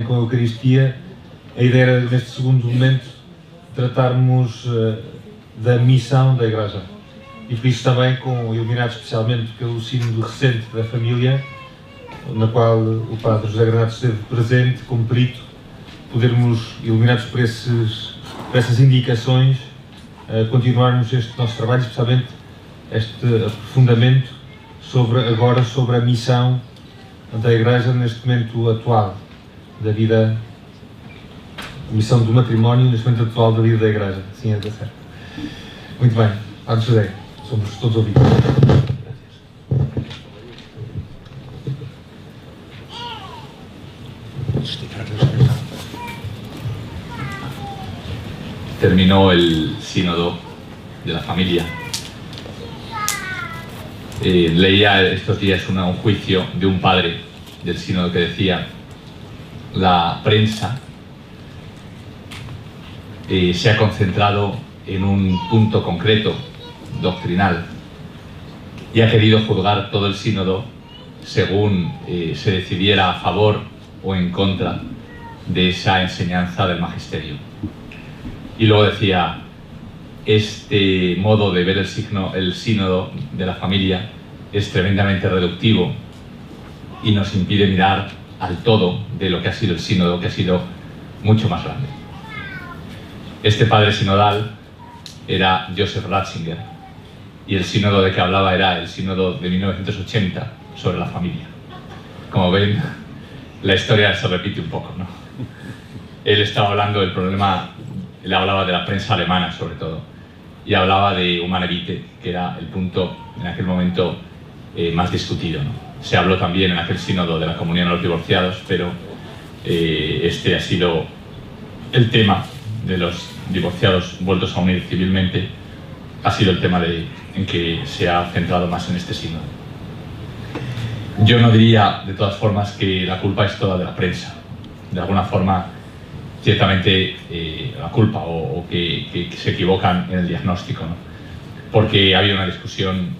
com a Eucaristia, a ideia era, neste segundo momento, tratarmos da missão da Igreja. E por isso também, iluminado especialmente pelo sínodo recente da família, na qual o Padre José Granados esteve presente como perito, podermos, iluminados por essas indicações, continuarmos este nosso trabalho, especialmente este aprofundamento sobre a missão da Igreja neste momento atual da vida, a missão do matrimónio neste momento atual da vida da Igreja. Sim, é certo. Muito bem, Padre José, somos todos ouvidos. Terminó el sínodo de la familia. Leía estos días un juicio de un padre del sínodo que decía: la prensa se ha concentrado en un punto concreto, doctrinal, y ha querido juzgar todo el sínodo según se decidiera a favor o en contra de esa enseñanza del magisterio. Y luego decía: este modo de ver el sínodo de la familia es tremendamente reductivo y nos impide mirar al todo de lo que ha sido el sínodo, que ha sido mucho más grande. Este padre sinodal era Joseph Ratzinger, y el sínodo de que hablaba era el sínodo de 1980 sobre la familia. Como ven, la historia se repite un poco, ¿no? Él estaba hablando del problema, él hablaba de la prensa alemana sobre todo, y hablaba de Humane Vitae, que era el punto en aquel momento más discutido, ¿no? Se habló también en aquel sínodo de la comunión a los divorciados, pero este ha sido el tema de los divorciados vueltos a unir civilmente, ha sido el tema en que se ha centrado más en este sínodo. Yo no diría, de todas formas, que la culpa es toda de la prensa. De alguna forma, ciertamente la culpa o que se equivocan en el diagnóstico, ¿no? Porque ha habido una discusión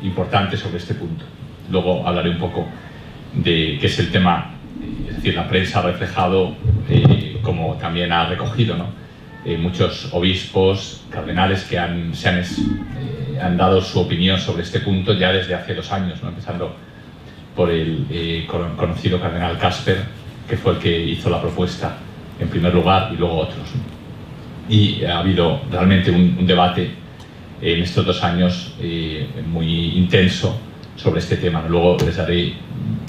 importante sobre este punto. Luego hablaré un poco de qué es el tema, es decir, la prensa ha reflejado, como también ha recogido, ¿no? Muchos obispos, cardenales que han dado su opinión sobre este punto ya desde hace 2 años, ¿no? Empezando por el conocido cardenal Casper, que fue el que hizo la propuesta en primer lugar, y luego otros, ¿no? Y ha habido realmente un debate en estos 2 años muy intenso sobre este tema. Luego les daré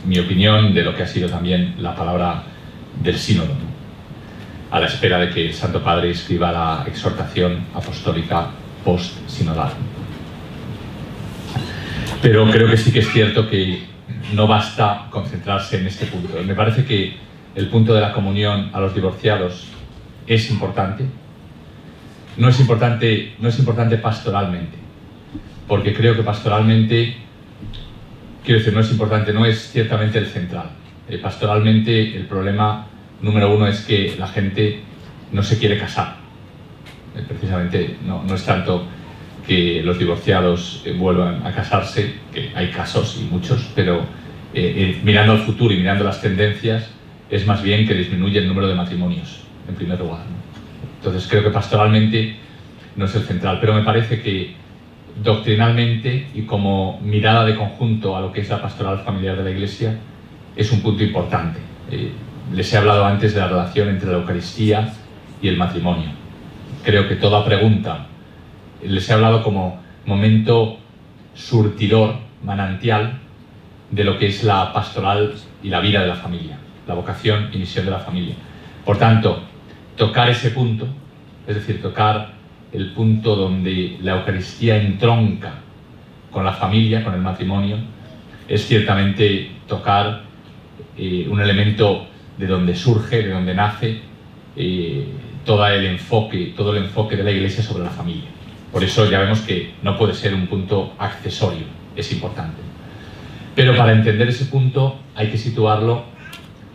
mi opinión de lo que ha sido también la palabra del sínodo, ¿no? A la espera de que el Santo Padre escriba la exhortación apostólica post-sinodal. Pero creo que sí que es cierto que no basta concentrarse en este punto. Me parece que el punto de la comunión a los divorciados es importante. No es importante pastoralmente, porque creo que pastoralmente, quiero decir, no es importante, no es ciertamente el central. Pastoralmente el problema número 1 es que la gente no se quiere casar. Precisamente no es tanto que los divorciados vuelvan a casarse, que hay casos y muchos, pero mirando al futuro y mirando las tendencias, es más bien que disminuye el número de matrimonios, en primer lugar, ¿no? Entonces creo que pastoralmente no es el central, pero me parece que doctrinalmente y como mirada de conjunto a lo que es la pastoral familiar de la Iglesia es un punto importante. Les he hablado antes de la relación entre la Eucaristía y el matrimonio. Creo que toda pregunta, les he hablado como momento surtidor, manantial, de lo que es la pastoral y la vida de la familia, la vocación y misión de la familia. Por tanto, tocar ese punto, es decir, tocar el punto donde la Eucaristía entronca con la familia, con el matrimonio, es ciertamente tocar un elemento de donde surge, de donde nace todo el enfoque de la Iglesia sobre la familia. Por eso ya vemos que no puede ser un punto accesorio, es importante. Pero para entender ese punto hay que situarlo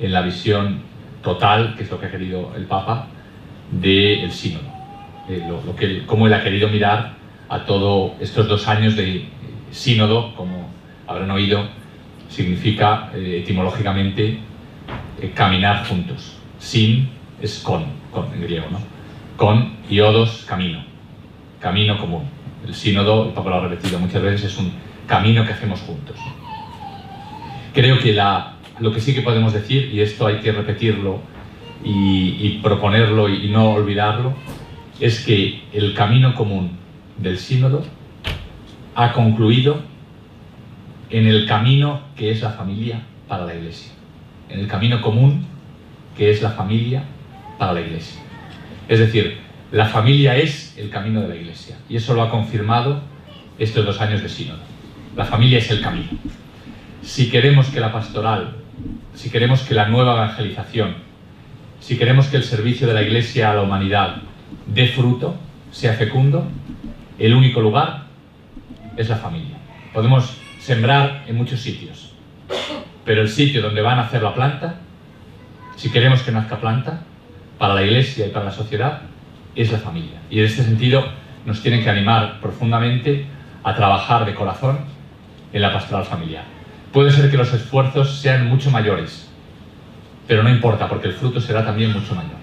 en la visión total, que es lo que ha querido el Papa, del sínodo. Cómo él ha querido mirar a todos estos 2 años de sínodo, como habrán oído, significa etimológicamente caminar juntos. Sin es con en griego, ¿no? Con y odos, camino. Camino común. El sínodo, el Papa lo ha repetido muchas veces, es un camino que hacemos juntos. Creo que lo que sí que podemos decir, y esto hay que repetirlo y proponerlo y no olvidarlo, es que el camino común del sínodo ha concluido en el camino que es la familia para la Iglesia. En el camino común que es la familia para la Iglesia. Es decir, la familia es el camino de la Iglesia. Y eso lo ha confirmado estos 2 años de sínodo. La familia es el camino. Si queremos que la pastoral, si queremos que la nueva evangelización, si queremos que el servicio de la Iglesia a la humanidad dé fruto, sea fecundo, el único lugar es la familia. Podemos sembrar en muchos sitios, pero el sitio donde va a nacer la planta, si queremos que nazca planta, para la Iglesia y para la sociedad, es la familia. Y en este sentido nos tienen que animar profundamente a trabajar de corazón en la pastoral familiar. Puede ser que los esfuerzos sean mucho mayores, pero no importa, porque el fruto será también mucho mayor.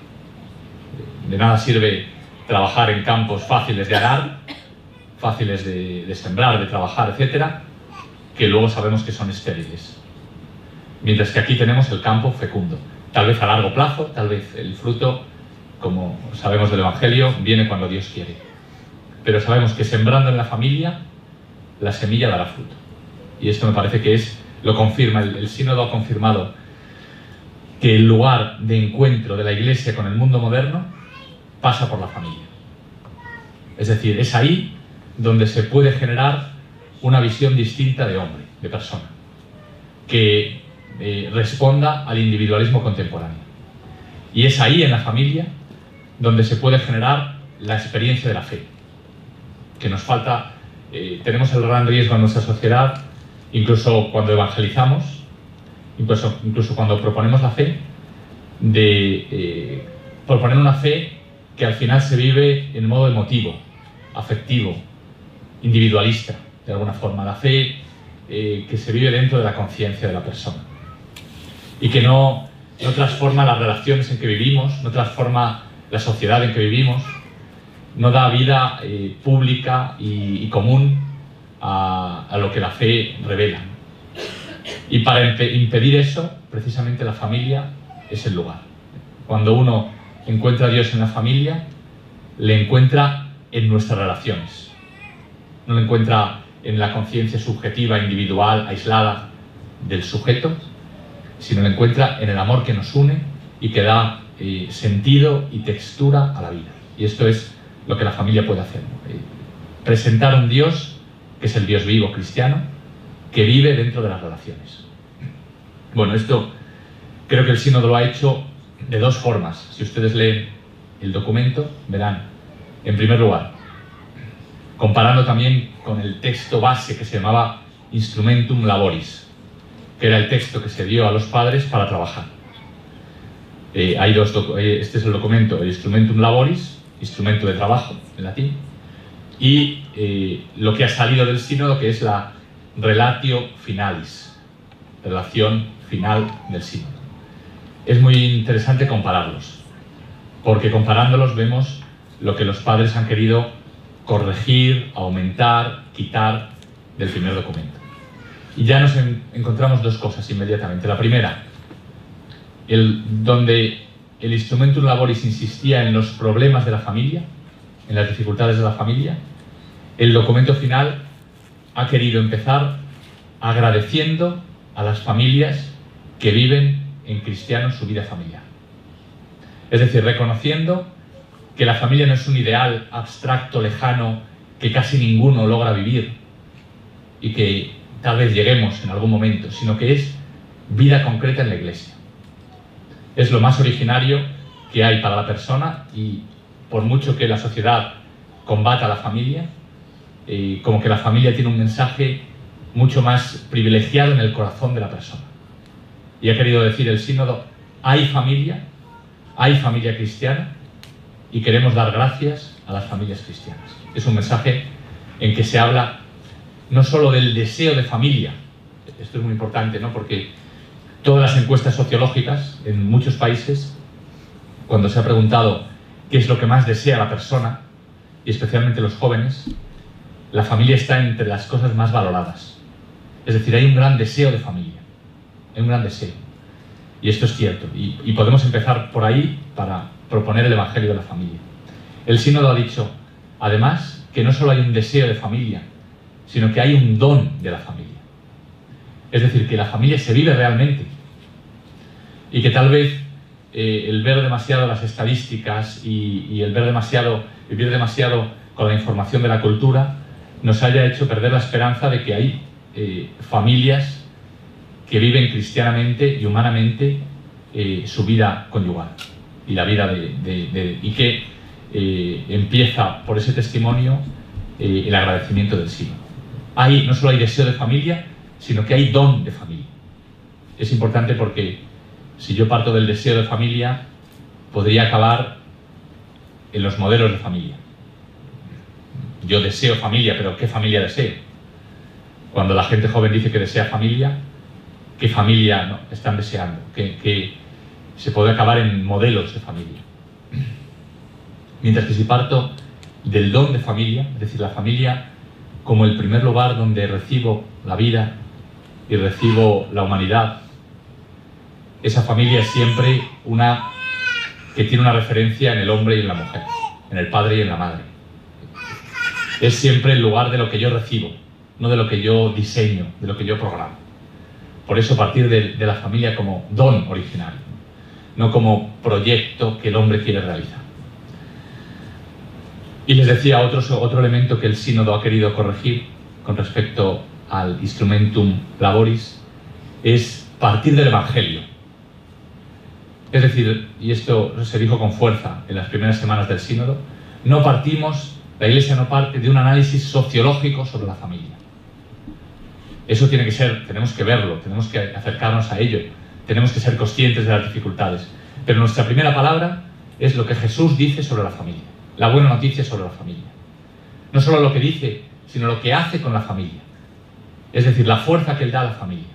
De nada sirve trabajar en campos fáciles de arar, fáciles de sembrar, de trabajar, etcétera, que luego sabemos que son estériles. Mientras que aquí tenemos el campo fecundo. Tal vez a largo plazo, tal vez el fruto, como sabemos del Evangelio, viene cuando Dios quiere. Pero sabemos que sembrando en la familia, la semilla dará fruto. Y esto me parece que lo confirma, el sínodo ha confirmado que el lugar de encuentro de la Iglesia con el mundo moderno pasa por la familia. Es decir, es ahí donde se puede generar una visión distinta de hombre, de persona, que responda al individualismo contemporáneo. Y es ahí, en la familia, donde se puede generar la experiencia de la fe, que nos falta. Tenemos el gran riesgo en nuestra sociedad, incluso cuando evangelizamos, incluso cuando proponemos la fe, de proponer una fe que al final se vive en modo emotivo, afectivo, individualista, de alguna forma. La fe que se vive dentro de la conciencia de la persona y que no transforma las relaciones en que vivimos, no transforma la sociedad en que vivimos, no da vida pública y común a lo que la fe revela. Y para impedir eso, precisamente la familia es el lugar. Cuando uno encuentra a Dios en la familia, le encuentra en nuestras relaciones. No lo encuentra en la conciencia subjetiva, individual, aislada del sujeto, sino lo encuentra en el amor que nos une y que da sentido y textura a la vida. Y esto es lo que la familia puede hacer. Presentar un Dios que es el Dios vivo cristiano, que vive dentro de las relaciones. Bueno, esto creo que el sínodo lo ha hecho de 2 formas. Si ustedes leen el documento, verán, en primer lugar, comparando también con el texto base que se llamaba Instrumentum Laboris, que era el texto que se dio a los padres para trabajar. Este es el documento, el Instrumentum Laboris, instrumento de trabajo en latín, y lo que ha salido del sínodo, que es la Relatio Finalis, relación final del sínodo. Es muy interesante compararlos, porque comparándolos vemos lo que los padres han querido corregir, aumentar, quitar del primer documento. Y ya nos encontramos 2 cosas inmediatamente. La primera, donde el Instrumentum Laboris insistía en los problemas de la familia, en las dificultades de la familia, el documento final ha querido empezar agradeciendo a las familias que viven en cristianos su vida familiar. Es decir, reconociendo que la familia no es un ideal abstracto, lejano, que casi ninguno logra vivir y que tal vez lleguemos en algún momento, sino que es vida concreta en la Iglesia. Es lo más originario que hay para la persona y por mucho que la sociedad combata a la familia, como que la familia tiene un mensaje mucho más privilegiado en el corazón de la persona. Y ha querido decir el sínodo, hay familia cristiana y queremos dar gracias a las familias cristianas. Es un mensaje en que se habla no solo del deseo de familia, esto es muy importante, ¿no? Porque Todas las encuestas sociológicas en muchos países, cuando se ha preguntado qué es lo que más desea la persona, y especialmente los jóvenes, la familia está entre las cosas más valoradas. Es decir, hay un gran deseo de familia, hay un gran deseo. Y esto es cierto, y podemos empezar por ahí para proponer el Evangelio de la familia. El sínodo ha dicho, además, que no solo hay un deseo de familia, sino que hay un don de la familia. Es decir, que la familia se vive realmente y que tal vez el ver demasiado las estadísticas y el vivir demasiado con la información de la cultura nos haya hecho perder la esperanza de que hay familias que viven cristianamente y humanamente su vida conyugal y la vida y que empieza por ese testimonio el agradecimiento del sínodo. No solo hay deseo de familia, sino que hay don de familia. Es importante porque si yo parto del deseo de familia, podría acabar en los modelos de familia. Yo deseo familia, pero ¿qué familia deseo? Cuando la gente joven dice que desea familia, ¿qué familia están deseando? Que se puede acabar en modelos de familia. Mientras que si parto del don de familia, es decir, la familia como el primer lugar donde recibo la vida y recibo la humanidad, esa familia es siempre una que tiene una referencia en el hombre y en la mujer, en el padre y en la madre. Es siempre el lugar de lo que yo recibo, no de lo que yo diseño, de lo que yo programo. Por eso partir de la familia como don original, no como proyecto que el hombre quiere realizar. Y les decía otro elemento que el sínodo ha querido corregir con respecto al instrumentum laboris es partir del Evangelio. Es decir, y esto se dijo con fuerza en las primeras semanas del sínodo, la Iglesia no parte de un análisis sociológico sobre la familia. Eso tiene que ser, tenemos que verlo, tenemos que acercarnos a ello, tenemos que ser conscientes de las dificultades. Pero nuestra primera palabra es lo que Jesús dice sobre la familia, la buena noticia sobre la familia. No solo lo que dice, sino lo que hace con la familia. Es decir, la fuerza que Él da a la familia.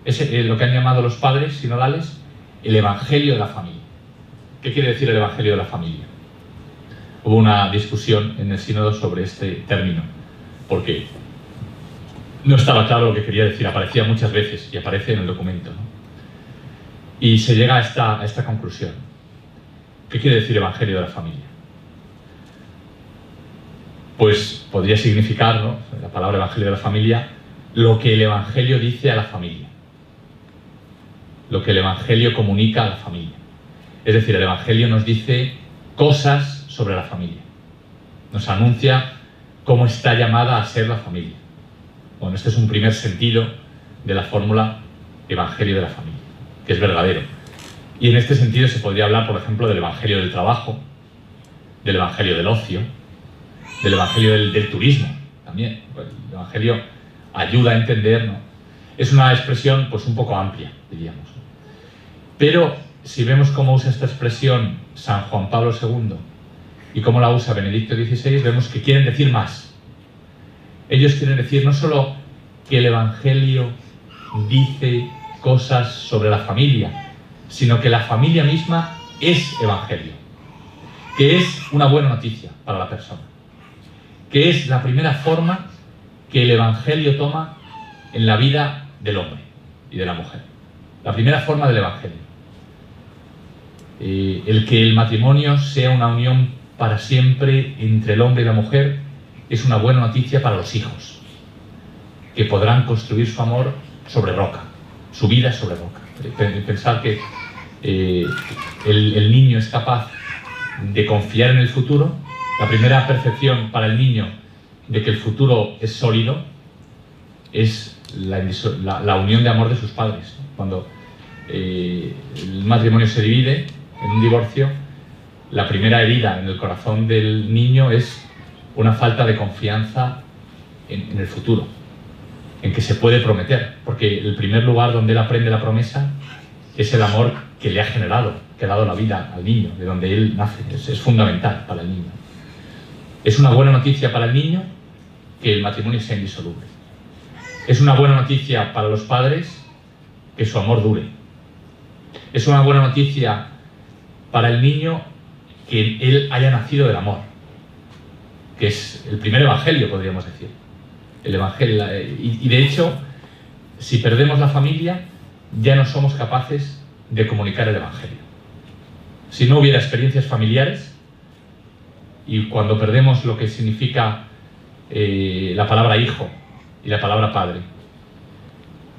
Es lo que han llamado los padres sinodales el Evangelio de la familia. ¿Qué quiere decir el Evangelio de la familia? Hubo una discusión en el sínodo sobre este término, porque no estaba claro lo que quería decir, aparecía muchas veces y aparece en el documento, ¿no? Y se llega a esta conclusión. ¿Qué quiere decir Evangelio de la familia? Pues podría significar, ¿no?, la palabra Evangelio de la familia, lo que el Evangelio dice a la familia, lo que el Evangelio comunica a la familia. Es decir, el Evangelio nos dice cosas sobre la familia, nos anuncia cómo está llamada a ser la familia. Bueno, este es un primer sentido de la fórmula Evangelio de la familia, que es verdadero. Y en este sentido se podría hablar, por ejemplo, del Evangelio del trabajo, del Evangelio del ocio, del Evangelio del turismo también. El Evangelio ayuda a entender, ¿no? Es una expresión pues un poco amplia, diríamos, ¿no? Pero si vemos cómo usa esta expresión San Juan Pablo II y cómo la usa Benedicto XVI, vemos que quieren decir más. Ellos quieren decir no solo que el Evangelio dice cosas sobre la familia, sino que la familia misma es Evangelio, que es una buena noticia para la persona, que es la primera forma que el Evangelio toma en la vida del hombre y de la mujer. La primera forma del Evangelio. El que el matrimonio sea una unión para siempre entre el hombre y la mujer es una buena noticia para los hijos, que podrán construir su amor sobre roca, su vida sobre roca. Pensar que el niño es capaz de confiar en el futuro. La primera percepción para el niño de que el futuro es sólido es la unión de amor de sus padres. Cuando el matrimonio se divide en un divorcio, la primera herida en el corazón del niño es una falta de confianza en el futuro, en que se puede prometer, porque el primer lugar donde él aprende la promesa es el amor que le ha generado, que ha dado la vida al niño, de donde él nace. Es fundamental para el niño. Es una buena noticia para el niño que el matrimonio sea indisoluble. Es una buena noticia para los padres que su amor dure. Es una buena noticia para el niño que él haya nacido del amor, que es el primer evangelio, podríamos decir. El evangelio, y de hecho, si perdemos la familia, ya no somos capaces de comunicar el evangelio. Si no hubiera experiencias familiares, y cuando perdemos lo que significa la palabra hijo y la palabra padre,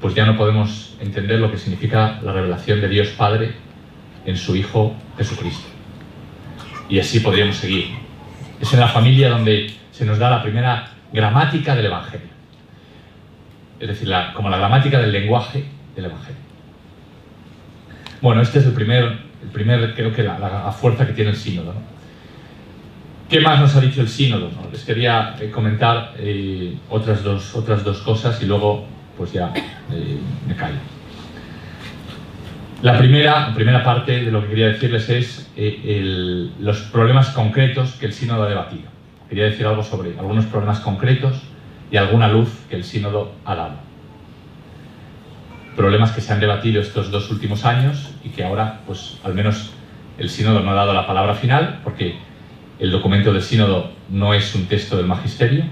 pues ya no podemos entender lo que significa la revelación de Dios Padre en su Hijo Jesucristo. Y así podríamos seguir. Es en la familia donde se nos da la primera gramática del Evangelio. Es decir, como la gramática del lenguaje del Evangelio. Bueno, este es el primer creo que la fuerza que tiene el sínodo, ¿no? ¿Qué más nos ha dicho el sínodo, no? Les quería comentar otras dos cosas y luego pues ya me callo. La primera parte de lo que quería decirles es los problemas concretos que el sínodo ha debatido. Quería decir algo sobre algunos problemas concretos y alguna luz que el sínodo ha dado. Problemas que se han debatido estos 2 últimos años y que ahora, pues al menos el sínodo no ha dado la palabra final, porque el documento del sínodo no es un texto del magisterio,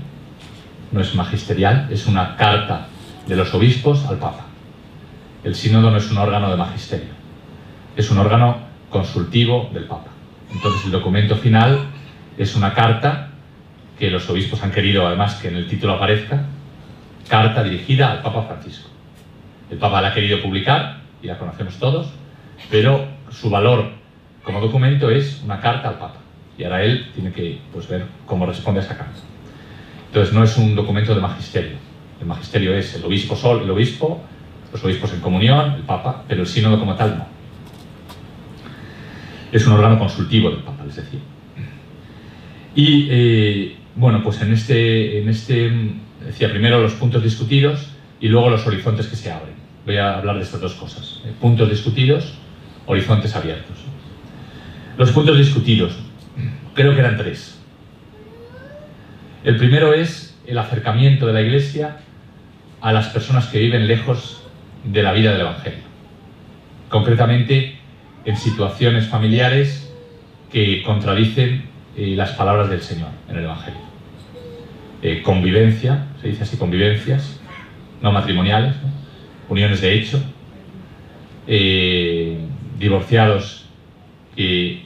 no es magisterial, es una carta de los obispos al Papa. El sínodo no es un órgano de magisterio, es un órgano consultivo del Papa. Entonces el documento final es una carta que los obispos han querido, además, que en el título aparezca, carta dirigida al Papa Francisco. El Papa la ha querido publicar, y la conocemos todos, pero su valor como documento es una carta al Papa. Y ahora él tiene que pues, ver cómo responde a esa carta. Entonces no es un documento de magisterio. El magisterio es el obispo los obispos en comunión, el Papa, pero el sínodo como tal no. Es un órgano consultivo del Papa, es decir. Y bueno, pues en este decía primero los puntos discutidos y luego los horizontes que se abren. Voy a hablar de estas dos cosas. Puntos discutidos, horizontes abiertos. Los puntos discutidos, creo que eran 3. El primero es el acercamiento de la Iglesia a las personas que viven lejos de la vida del Evangelio. Concretamente, en situaciones familiares que contradicen las palabras del Señor en el Evangelio. Convivencia, se dice así, convivencias, no matrimoniales, ¿no? Uniones de hecho, divorciados que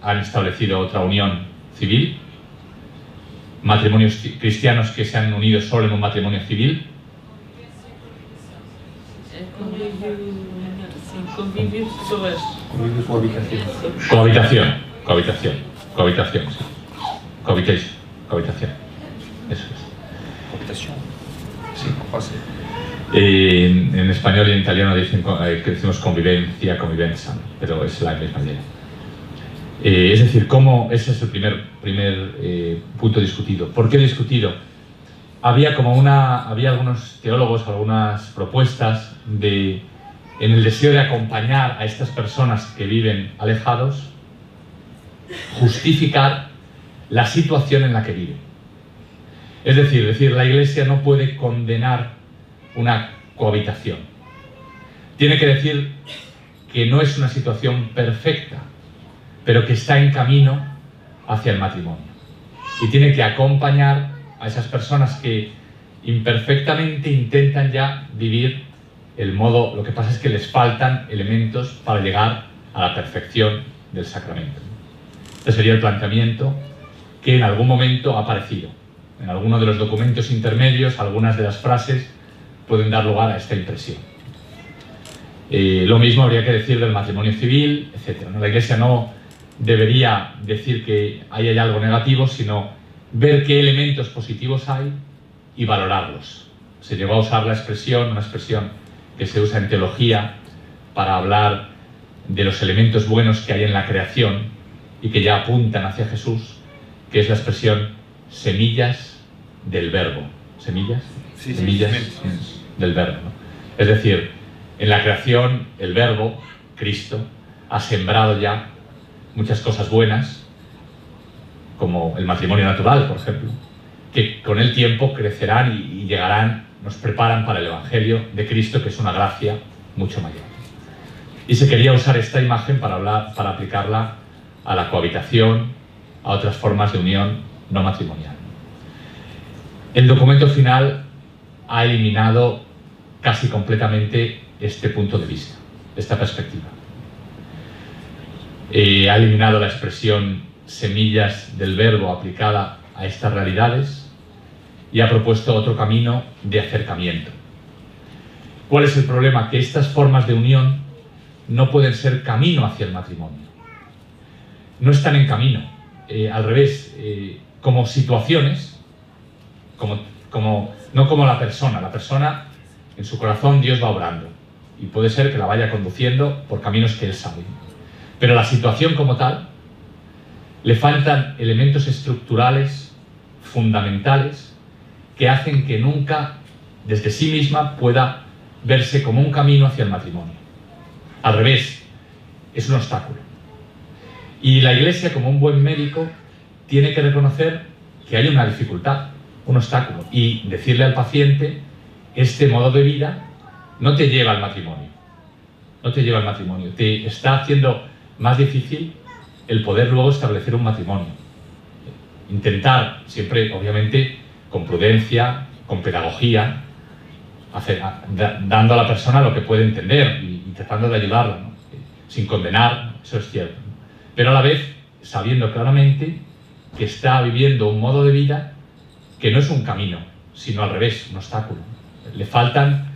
han establecido otra unión civil, matrimonios cristianos que se han unido solo en un matrimonio civil. Convivir pessoas. Cohabitación, sí. Cohabitación. Eso es. Sí. En español y en italiano dicen que decimos convivencia, pero es la misma idea. Es decir, ese es el primer punto discutido. ¿Por qué discutido? Había algunos teólogos, algunas propuestas en el deseo de acompañar a estas personas que viven alejados, justificar la situación en la que viven. Es decir, la Iglesia no puede condenar una cohabitación. Tiene que decir que no es una situación perfecta, pero que está en camino hacia el matrimonio. Y tiene que acompañar a esas personas que imperfectamente intentan ya vivir el modo, lo que pasa es que les faltan elementos para llegar a la perfección del sacramento. Este sería el planteamiento que en algún momento ha aparecido. En alguno de los documentos intermedios, algunas de las frases pueden dar lugar a esta impresión. Lo mismo habría que decir del matrimonio civil, etc. La Iglesia no debería decir que ahí hay algo negativo, sino ver qué elementos positivos hay y valorarlos. Se llegó a usar una expresión que se usa en teología para hablar de los elementos buenos que hay en la creación y que ya apuntan hacia Jesús, que es la expresión semillas del verbo. ¿Semillas? Sí, semillas del verbo, ¿no? Es decir, en la creación el verbo, Cristo, ha sembrado ya muchas cosas buenas, como el matrimonio natural, por ejemplo, que con el tiempo crecerán y llegarán, nos preparan para el Evangelio de Cristo, que es una gracia mucho mayor. Y se quería usar esta imagen para aplicarla a la cohabitación, a otras formas de unión no matrimonial. El documento final ha eliminado casi completamente este punto de vista, esta perspectiva. Ha eliminado la expresión semillas del verbo aplicada a estas realidades y ha propuesto otro camino de acercamiento. ¿Cuál es el problema? Que estas formas de unión no pueden ser camino hacia el matrimonio. No están en camino, al revés, como situaciones, no como la persona. La persona, en su corazón, Dios va obrando y puede ser que la vaya conduciendo por caminos que Él sabe. Pero la situación como tal, le faltan elementos estructurales, fundamentales, que hacen que nunca, desde sí misma, pueda verse como un camino hacia el matrimonio. Al revés, es un obstáculo. Y la Iglesia, como un buen médico, tiene que reconocer que hay una dificultad, un obstáculo, y decirle al paciente, este modo de vida no te lleva al matrimonio. No te lleva al matrimonio. Te está haciendo más difícil el poder luego establecer un matrimonio. Intentar, siempre, obviamente, con prudencia, con pedagogía, dando a la persona lo que puede entender y tratando de ayudarla, ¿no? Sin condenar, eso es cierto, ¿no? Pero a la vez sabiendo claramente que está viviendo un modo de vida que no es un camino, sino al revés, un obstáculo. Le faltan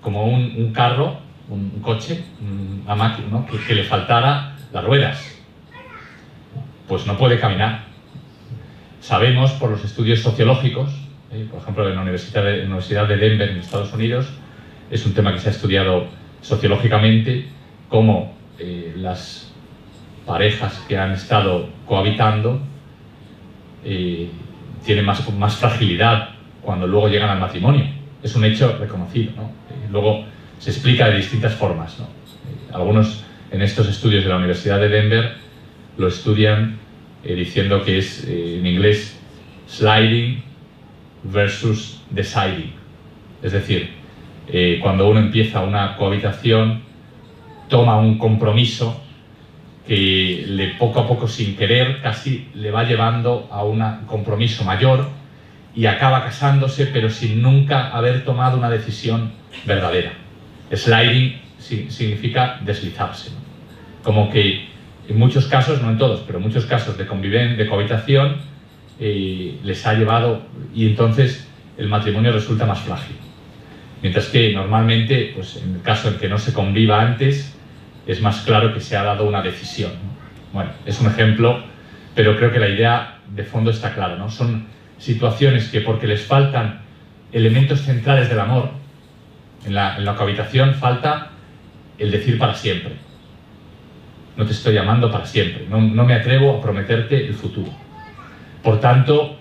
como un carro, un coche, una máquina, ¿no? que le faltara las ruedas. Pues no puede caminar. Sabemos por los estudios sociológicos, por ejemplo en la Universidad de Denver en Estados Unidos, es un tema que se ha estudiado sociológicamente, cómo las parejas que han estado cohabitando tienen más fragilidad cuando luego llegan al matrimonio. Es un hecho reconocido, ¿no? Luego se explica de distintas formas, ¿no? Algunos en estos estudios de la Universidad de Denver lo estudian diciendo que es en inglés sliding versus deciding. Es decir, cuando uno empieza una cohabitación, toma un compromiso que poco a poco, sin querer, casi le va llevando a un compromiso mayor y acaba casándose, pero sin nunca haber tomado una decisión verdadera. Sliding significa deslizarse, ¿no? Como que en muchos casos, no en todos, pero en muchos casos de cohabitación les ha llevado, y entonces el matrimonio resulta más frágil. Mientras que normalmente, pues en el caso en que no se conviva antes, es más claro que se ha dado una decisión, ¿no? Bueno, es un ejemplo, pero creo que la idea de fondo está clara, ¿no? Son situaciones que, porque les faltan elementos centrales del amor, en la cohabitación falta el decir para siempre. No te estoy amando para siempre, no me atrevo a prometerte el futuro. Por tanto,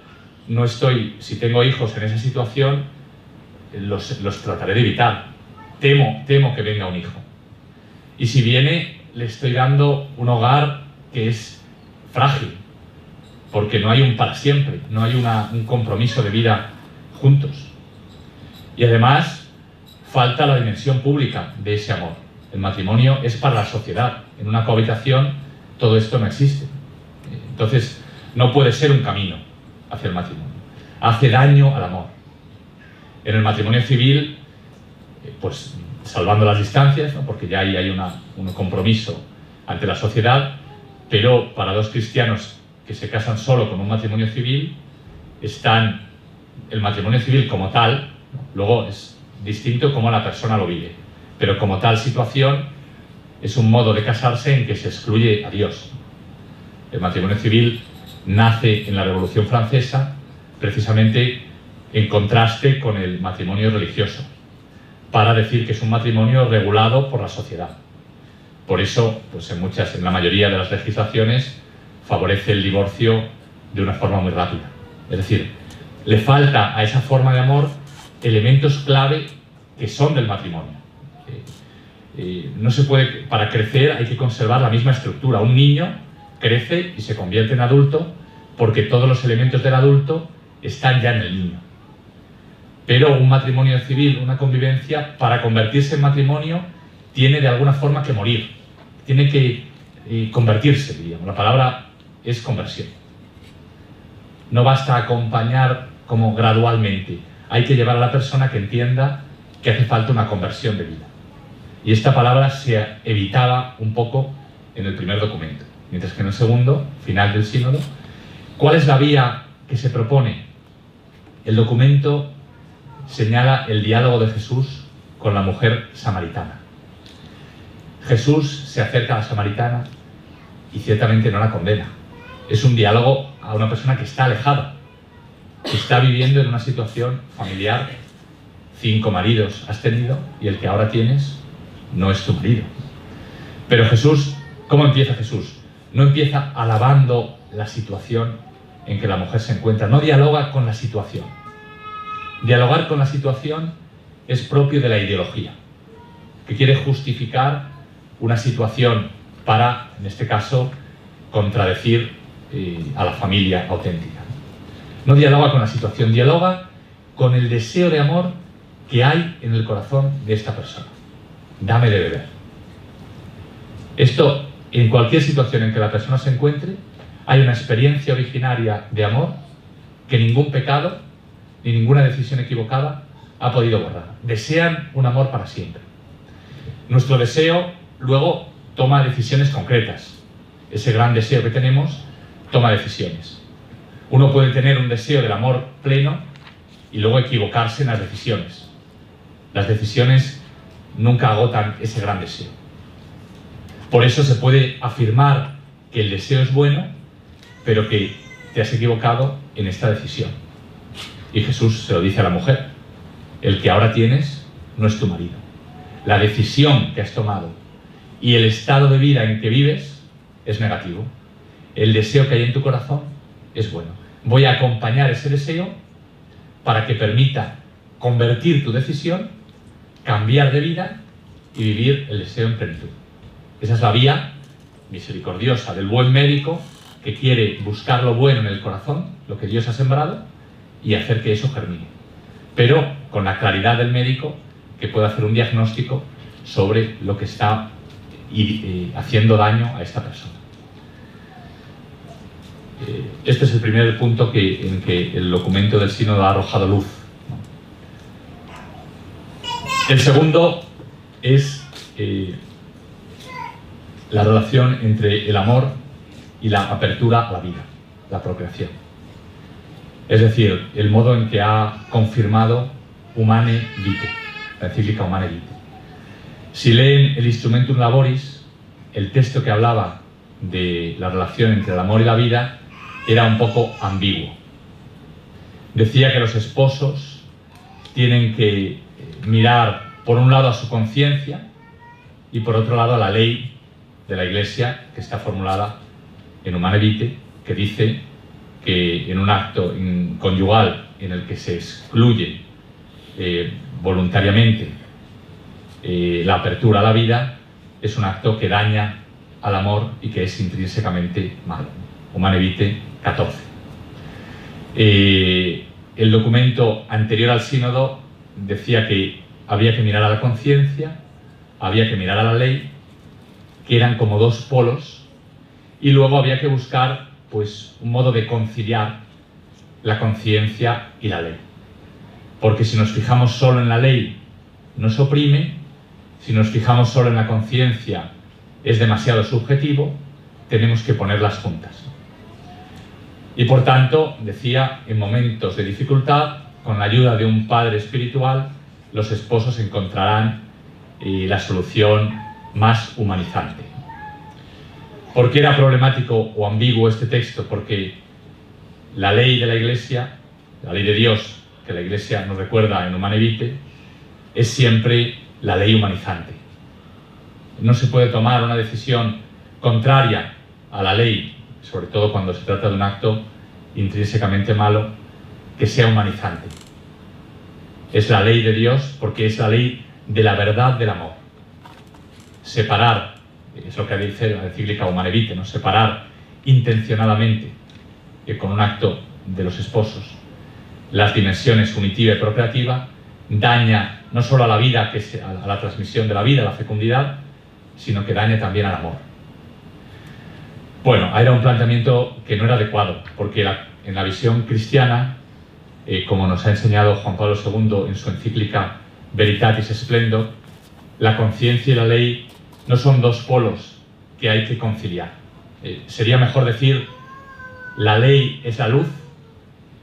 si tengo hijos en esa situación, los trataré de evitar. Temo que venga un hijo. Y si viene, le estoy dando un hogar que es frágil, porque no hay un para siempre, no hay un compromiso de vida juntos. Y además, falta la dimensión pública de ese amor. El matrimonio es para la sociedad. En una cohabitación todo esto no existe. Entonces, no puede ser un camino hacia el matrimonio. Hace daño al amor. En el matrimonio civil, pues salvando las distancias, ¿no? Porque ya ahí hay un compromiso ante la sociedad, pero para dos cristianos que se casan solo con un matrimonio civil, el matrimonio civil como tal, ¿no? Luego es distinto cómo la persona lo vive, pero como tal situación es un modo de casarse en que se excluye a Dios. El matrimonio civil nace en la Revolución Francesa precisamente en contraste con el matrimonio religioso, para decir que es un matrimonio regulado por la sociedad. Por eso, pues en la mayoría de las legislaciones favorece el divorcio de una forma muy rápida. Es decir, le falta a esa forma de amor elementos clave que son del matrimonio. No se puede, para crecer hay que conservar la misma estructura. Un niño crece y se convierte en adulto porque todos los elementos del adulto están ya en el niño. Pero un matrimonio civil, una convivencia, para convertirse en matrimonio, tiene de alguna forma que morir, tiene que convertirse, diríamos. La palabra es conversión. No basta acompañar como gradualmente, hay que llevar a la persona que entienda que hace falta una conversión de vida. Y esta palabra se evitaba un poco en el primer documento, mientras que en el segundo, final del sínodo, ¿cuál es la vía que se propone? El documento señala el diálogo de Jesús con la mujer samaritana. Jesús se acerca a la samaritana y ciertamente no la condena. Es un diálogo a una persona que está alejada, que está viviendo en una situación familiar. 5 maridos has tenido y el que ahora tienes no es tu marido. Pero Jesús, ¿cómo empieza Jesús? No empieza alabando la situación en que la mujer se encuentra, no dialoga con la situación. Dialogar con la situación es propio de la ideología, que quiere justificar una situación para, en este caso, contradecir a la familia auténtica. No dialoga con la situación, dialoga con el deseo de amor que hay en el corazón de esta persona. Dame de beber. Esto, en cualquier situación en que la persona se encuentre, hay una experiencia originaria de amor que ningún pecado ni ninguna decisión equivocada ha podido borrar. Desean un amor para siempre. Nuestro deseo luego toma decisiones concretas. Ese gran deseo que tenemos toma decisiones. Uno puede tener un deseo del amor pleno y luego equivocarse en las decisiones. Las decisiones nunca agotan ese gran deseo. Por eso se puede afirmar que el deseo es bueno, pero que te has equivocado en esta decisión. Y Jesús se lo dice a la mujer: el que ahora tienes no es tu marido. La decisión que has tomado y el estado de vida en que vives es negativo. El deseo que hay en tu corazón es bueno. Voy a acompañar ese deseo para que permita convertir tu decisión, cambiar de vida y vivir el deseo en plenitud. Esa es la vía misericordiosa del buen médico que quiere buscar lo bueno en el corazón, lo que Dios ha sembrado, y hacer que eso germine. Pero con la claridad del médico que puede hacer un diagnóstico sobre lo que está haciendo daño a esta persona. Este es el primer punto en que el documento del sínodo ha arrojado luz. El segundo es la relación entre el amor y la apertura a la vida, la procreación. Es decir, el modo en que ha confirmado Humane Vitae, la encíclica Humane Vitae. Si leen el Instrumentum Laboris, el texto que hablaba de la relación entre el amor y la vida era un poco ambiguo. Decía que los esposos tienen que mirar por un lado a su conciencia y por otro lado a la ley de la Iglesia, que está formulada en Humane Vitae, que dice que en un acto conyugal en el que se excluye voluntariamente la apertura a la vida, es un acto que daña al amor y que es intrínsecamente malo. Humane Vitae 14. El documento anterior al sínodo decía que había que mirar a la conciencia, había que mirar a la ley, que eran como dos polos, y luego había que buscar pues un modo de conciliar la conciencia y la ley. Porque si nos fijamos solo en la ley, nos oprime; si nos fijamos solo en la conciencia, es demasiado subjetivo. Tenemos que ponerlas juntas. Y por tanto, decía, en momentos de dificultad, con la ayuda de un padre espiritual, los esposos encontrarán la solución más humanizante. ¿Por qué era problemático o ambiguo este texto? Porque la ley de la Iglesia, la ley de Dios, que la Iglesia nos recuerda en Humane Vitae, es siempre la ley humanizante. No se puede tomar una decisión contraria a la ley, sobre todo cuando se trata de un acto intrínsecamente malo, que sea humanizante. Es la ley de Dios porque es la ley de la verdad del amor. Separar, es lo que dice la encíclica Humane Vitae, ¿no? Separar intencionadamente, con un acto de los esposos, las dimensiones unitiva y procreativa daña no solo a la vida, a la transmisión de la vida, a la fecundidad, sino que daña también al amor. Bueno, era un planteamiento que no era adecuado, porque en la visión cristiana, como nos ha enseñado Juan Pablo II en su encíclica Veritatis Splendor, la conciencia y la ley no son dos polos que hay que conciliar. Sería mejor decir, la ley es la luz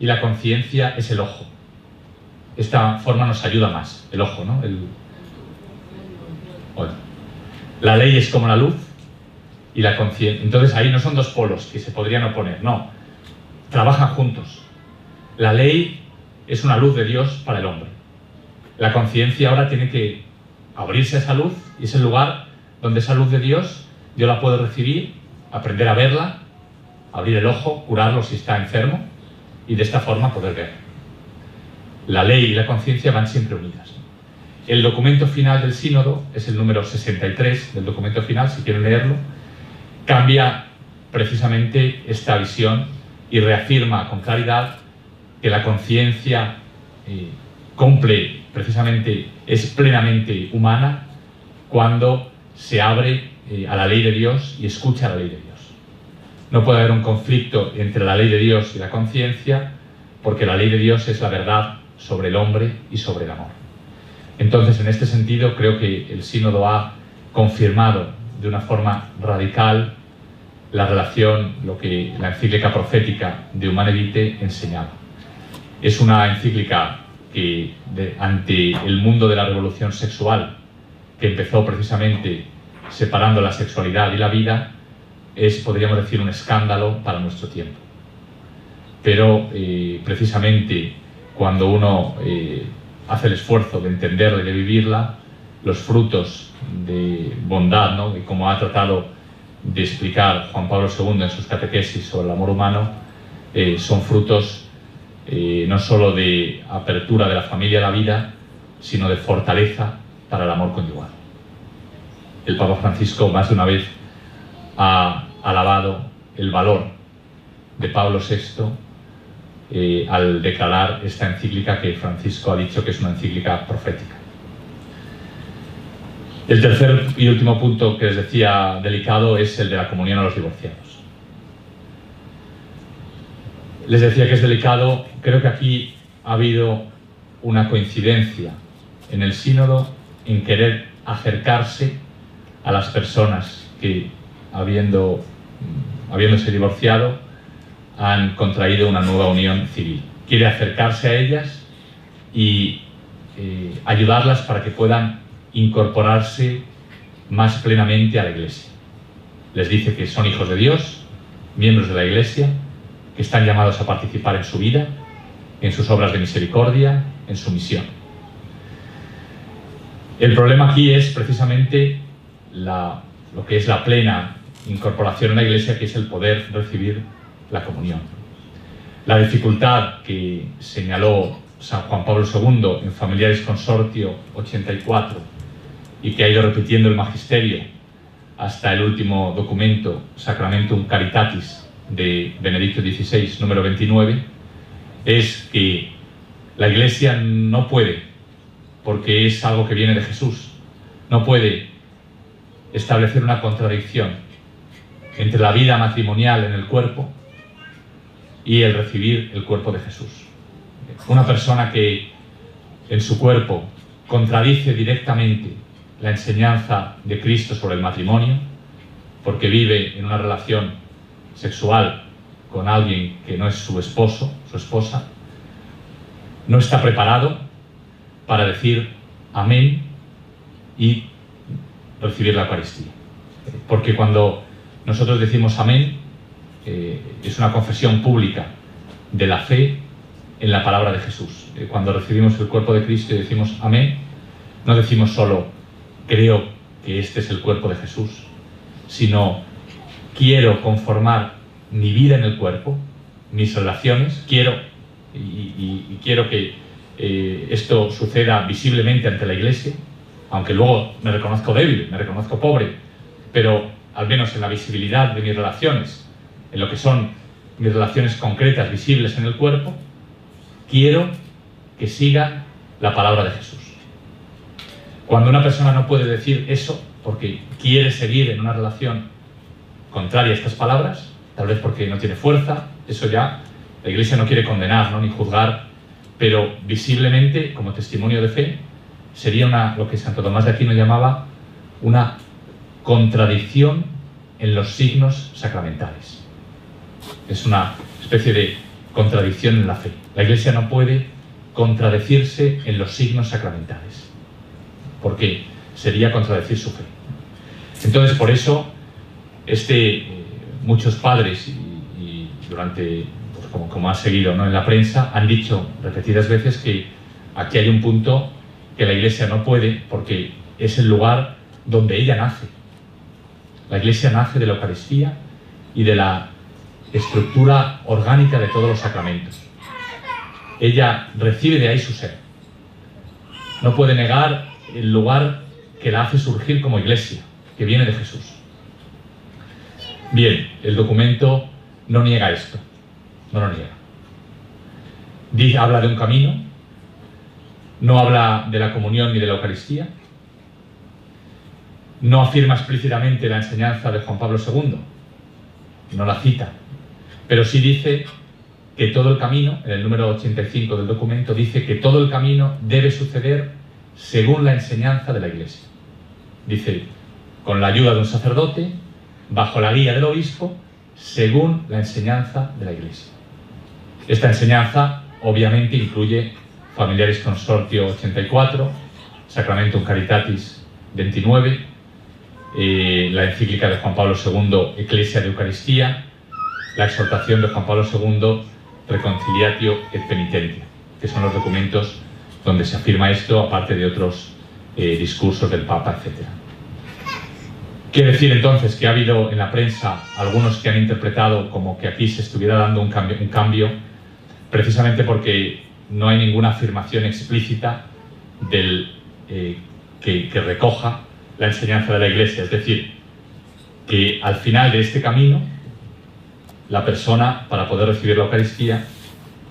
y la conciencia es el ojo. Esta forma nos ayuda más, el ojo, ¿no? Bueno, la ley es como la luz y la conciencia. Entonces ahí no son dos polos que se podrían oponer, no. Trabajan juntos. La ley es una luz de Dios para el hombre. La conciencia ahora tiene que abrirse a esa luz y es el lugar donde esa luz de Dios yo la puedo recibir, aprender a verla, abrir el ojo, curarlo si está enfermo y de esta forma poder ver. La ley y la conciencia van siempre unidas. El documento final del sínodo es el número 63 del documento final, si quieren leerlo, cambia precisamente esta visión y reafirma con claridad que la conciencia cumple, precisamente, es plenamente humana cuando se abre a la ley de Dios y escucha la ley de Dios. No puede haber un conflicto entre la ley de Dios y la conciencia, porque la ley de Dios es la verdad sobre el hombre y sobre el amor. Entonces, en este sentido, creo que el sínodo ha confirmado de una forma radical la relación, lo que la encíclica profética de Humane Vitae enseñaba. Es una encíclica que, ante el mundo de la revolución sexual, que empezó precisamente separando la sexualidad y la vida, es, podríamos decir, un escándalo para nuestro tiempo. Pero precisamente cuando uno hace el esfuerzo de entenderla y de vivirla, los frutos de bondad, ¿no?, y como ha tratado de explicar Juan Pablo II en sus catequesis sobre el amor humano, son frutos no solo de apertura de la familia a la vida, sino de fortaleza para el amor conyugal. El Papa Francisco más de una vez ha alabado el valor de Pablo VI al declarar esta encíclica que Francisco ha dicho que es una encíclica profética. El tercer y último punto que les decía delicado es el de la comunión a los divorciados. Les decía que es delicado. Creo que aquí ha habido una coincidencia en el sínodo en querer acercarse a las personas que, habiéndose divorciado, han contraído una nueva unión civil. Quiere acercarse a ellas y ayudarlas para que puedan incorporarse más plenamente a la Iglesia. Les dice que son hijos de Dios, miembros de la Iglesia, que están llamados a participar en su vida, en sus obras de misericordia, en su misión. El problema aquí es precisamente lo que es la plena incorporación en la Iglesia, que es el poder recibir la comunión. La dificultad que señaló San Juan Pablo II en Familiaris Consortio 84 y que ha ido repitiendo el Magisterio hasta el último documento, Sacramentum Caritatis, de Benedicto XVI, número 29, es que la Iglesia no puede, porque es algo que viene de Jesús, no puede establecer una contradicción entre la vida matrimonial en el cuerpo y el recibir el cuerpo de Jesús. Una persona que en su cuerpo contradice directamente la enseñanza de Cristo sobre el matrimonio, porque vive en una relación sexual con alguien que no es su esposo, su esposa, no está preparado para decir amén y recibir la Eucaristía. Porque cuando nosotros decimos amén, es una confesión pública de la fe en la palabra de Jesús. Cuando recibimos el cuerpo de Cristo y decimos amén, no decimos solo creo que este es el cuerpo de Jesús, sino quiero conformar mi vida en el cuerpo, mis relaciones, quiero que esto suceda visiblemente ante la Iglesia, aunque luego me reconozco débil, me reconozco pobre, pero al menos en la visibilidad de mis relaciones, en lo que son mis relaciones concretas, visibles en el cuerpo, quiero que siga la palabra de Jesús. Cuando una persona no puede decir eso porque quiere seguir en una relación contraria a estas palabras, tal vez porque no tiene fuerza, eso ya la Iglesia no quiere condenar, ¿no?, ni juzgar, pero visiblemente, como testimonio de fe, sería lo que Santo Tomás de Aquino llamaba una contradicción en los signos sacramentales. Es una especie de contradicción en la fe. La Iglesia no puede contradecirse en los signos sacramentales, porque sería contradecir su fe. Entonces, por eso, muchos padres, y durante, pues como ha seguido, ¿no?, en la prensa, han dicho repetidas veces que aquí hay un punto que la Iglesia no puede, porque es el lugar donde ella nace. La Iglesia nace de la Eucaristía y de la estructura orgánica de todos los sacramentos. Ella recibe de ahí su ser. No puede negar el lugar que la hace surgir como Iglesia, que viene de Jesús. Bien, el documento no niega esto, no lo niega. Habla de un camino, no habla de la comunión ni de la Eucaristía, no afirma explícitamente la enseñanza de Juan Pablo II, no la cita, pero sí dice que todo el camino, en el número 85 del documento, dice que todo el camino debe suceder según la enseñanza de la Iglesia. Dice, con la ayuda de un sacerdote, bajo la guía del obispo, según la enseñanza de la Iglesia. Esta enseñanza obviamente incluye Familiaris Consortio 84, Sacramentum Caritatis 29, la encíclica de Juan Pablo II, Ecclesia de Eucaristía, la exhortación de Juan Pablo II, Reconciliatio et Penitentia, que son los documentos donde se afirma esto, aparte de otros discursos del Papa, etc. Quiere decir entonces que ha habido en la prensa algunos que han interpretado como que aquí se estuviera dando un cambio precisamente porque no hay ninguna afirmación explícita que recoja la enseñanza de la Iglesia. Es decir, que al final de este camino, la persona, para poder recibir la Eucaristía,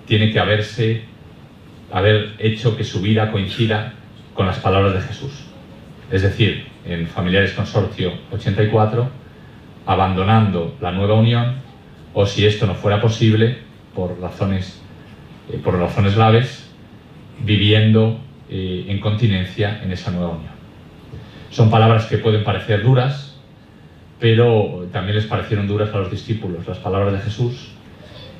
tiene que haber hecho que su vida coincida con las palabras de Jesús. Es decir, en Familiaris Consortio 84, abandonando la nueva unión, o si esto no fuera posible, por razones graves, viviendo en continencia en esa nueva unión. Son palabras que pueden parecer duras, pero también les parecieron duras a los discípulos, las palabras de Jesús,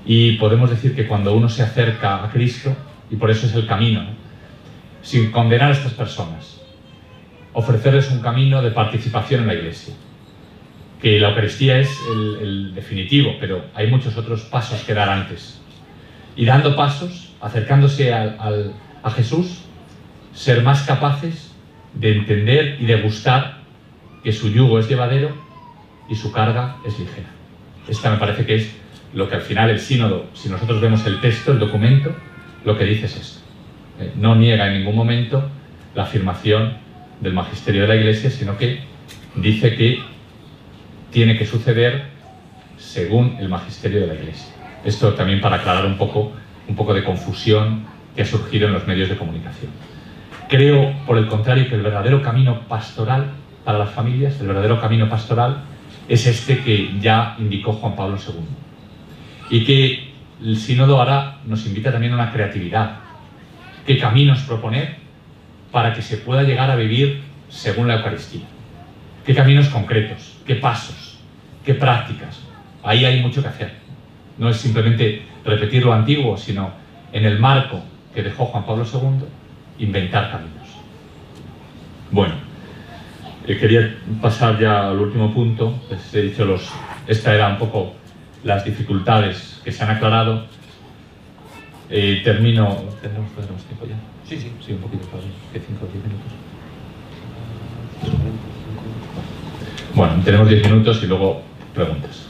y podemos decir que cuando uno se acerca a Cristo, y por eso es el camino, ¿no?, sin condenar a estas personas, ofrecerles un camino de participación en la Iglesia, que la Eucaristía es el definitivo, pero hay muchos otros pasos que dar antes. Y dando pasos, acercándose a Jesús, ser más capaces de entender y de gustar que su yugo es llevadero y su carga es ligera. Esta me parece que es lo que al final el sínodo, si nosotros vemos el texto, el documento, lo que dice es esto. No niega en ningún momento la afirmación del magisterio de la Iglesia, sino que dice que tiene que suceder según el magisterio de la Iglesia. Esto también para aclarar un poco de confusión que ha surgido en los medios de comunicación. Creo, por el contrario, que el verdadero camino pastoral para las familias, el verdadero camino pastoral, es este que ya indicó Juan Pablo II. Y que el sínodo ahora nos invita también a una creatividad. ¿Qué caminos proponer para que se pueda llegar a vivir según la Eucaristía? ¿Qué caminos concretos? ¿Qué pasos? ¿Qué prácticas? Ahí hay mucho que hacer. No es simplemente repetir lo antiguo, sino en el marco que dejó Juan Pablo II, inventar caminos. Bueno, quería pasar ya al último punto. Les he dicho esta era un poco las dificultades que se han aclarado. Termino. ¿Tendremos tiempo ya? Sí, un poquito, claro. ¿Qué 5 o 10 minutos? Bueno, tenemos 10 minutos y luego preguntas.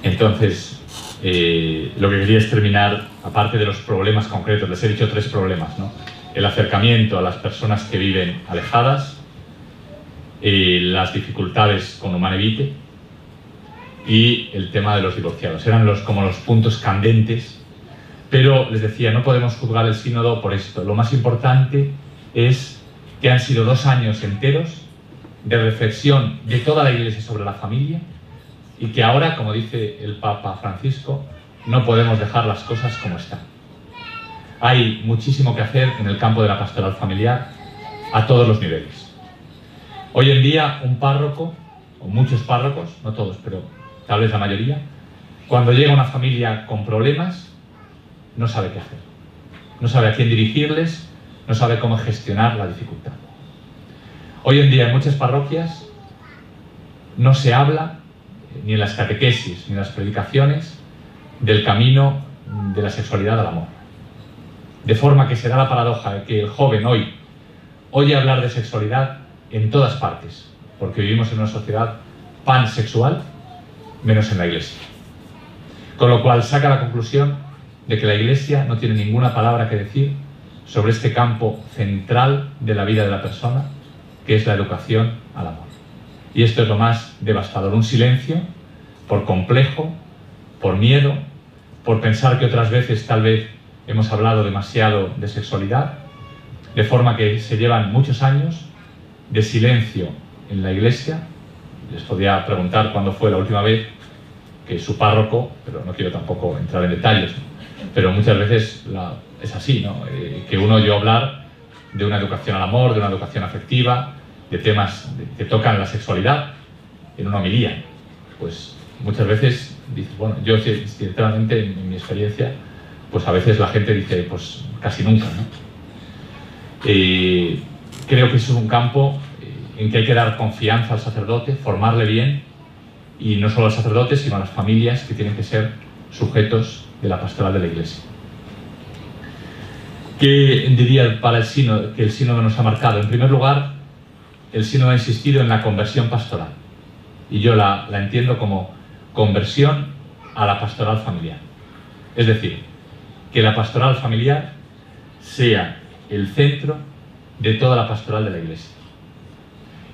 Entonces, lo que quería es terminar, aparte de los problemas concretos, les he dicho 3 problemas, ¿no? El acercamiento a las personas que viven alejadas, las dificultades con Humanae Vitae y el tema de los divorciados. Eran como los puntos candentes, Pero les decía, no podemos juzgar el sínodo por esto. Lo más importante es que han sido 2 años enteros de reflexión de toda la Iglesia sobre la familia y que ahora, como dice el Papa Francisco, no podemos dejar las cosas como están. Hay muchísimo que hacer en el campo de la pastoral familiar a todos los niveles. Hoy en día un párroco, o muchos párrocos, no todos, pero tal vez la mayoría, cuando llega una familia con problemas, no sabe qué hacer. No sabe a quién dirigirles, no sabe cómo gestionar la dificultad. Hoy en día en muchas parroquias no se habla, ni en las catequesis, ni en las predicaciones, del camino de la sexualidad al amor. De forma que se da la paradoja de que el joven hoy oye hablar de sexualidad en todas partes, porque vivimos en una sociedad pansexual, menos en la Iglesia. Con lo cual saca la conclusión de que la Iglesia no tiene ninguna palabra que decir sobre este campo central de la vida de la persona, que es la educación al amor. Y esto es lo más devastador, un silencio por complejo, por miedo, por pensar que otras veces tal vez hemos hablado demasiado de sexualidad, de forma que se llevan muchos años de silencio en la Iglesia. Les podría preguntar cuándo fue la última vez que su párroco, pero no quiero tampoco entrar en detalles, pero muchas veces es así, ¿no? Que uno oyó hablar de una educación al amor, de una educación afectiva, de temas que tocan la sexualidad en una homilía. Pues muchas veces dices, bueno, yo sinceramente en mi experiencia, pues a veces la gente dice, pues casi nunca, ¿no? Creo que es un campo en que hay que dar confianza al sacerdote, formarle bien, y no solo al sacerdote, sino a las familias que tienen que ser sujetos de la pastoral de la Iglesia. ¿Qué diría para el sínodo, que el sínodo nos ha marcado? En primer lugar, el sínodo ha insistido en la conversión pastoral, y yo la entiendo como conversión a la pastoral familiar. Es decir, que la pastoral familiar sea el centro de toda la pastoral de la Iglesia.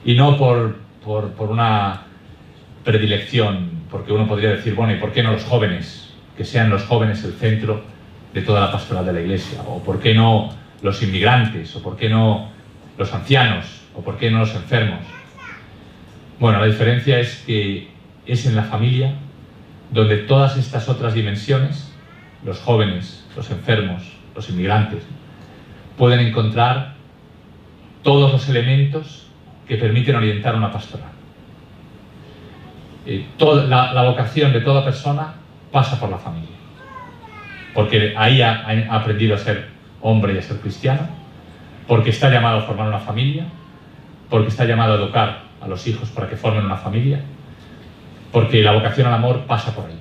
Y no por una predilección, porque uno podría decir, bueno, ¿y por qué no los jóvenes? Que sean los jóvenes el centro de toda la pastoral de la Iglesia. O ¿por qué no los inmigrantes? O ¿por qué no los ancianos? O ¿por qué no los enfermos? Bueno, la diferencia es que es en la familia donde todas estas otras dimensiones, los jóvenes, los enfermos, los inmigrantes, pueden encontrar todos los elementos que permiten orientar una pastoral. La vocación de toda persona pasa por la familia, porque ahí ha aprendido a ser hombre y a ser cristiano, porque está llamado a formar una familia, porque está llamado a educar a los hijos para que formen una familia, porque la vocación al amor pasa por ahí.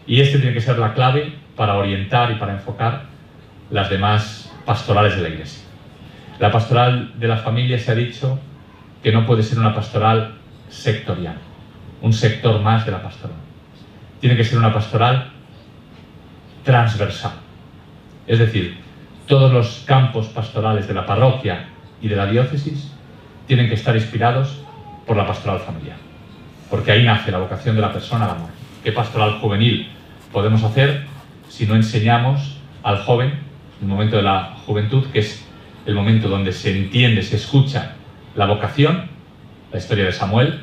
Y este tiene que ser la clave para orientar y para enfocar las demás pastorales de la Iglesia. La pastoral de la familia, se ha dicho que no puede ser una pastoral sectorial, un sector más de la pastoral. Tiene que ser una pastoral transversal. Es decir, todos los campos pastorales de la parroquia y de la diócesis tienen que estar inspirados por la pastoral familiar, porque ahí nace la vocación de la persona al amor. ¿Qué pastoral juvenil podemos hacer si no enseñamos al joven, el momento de la juventud, que es el momento donde se entiende, se escucha la vocación, la historia de Samuel,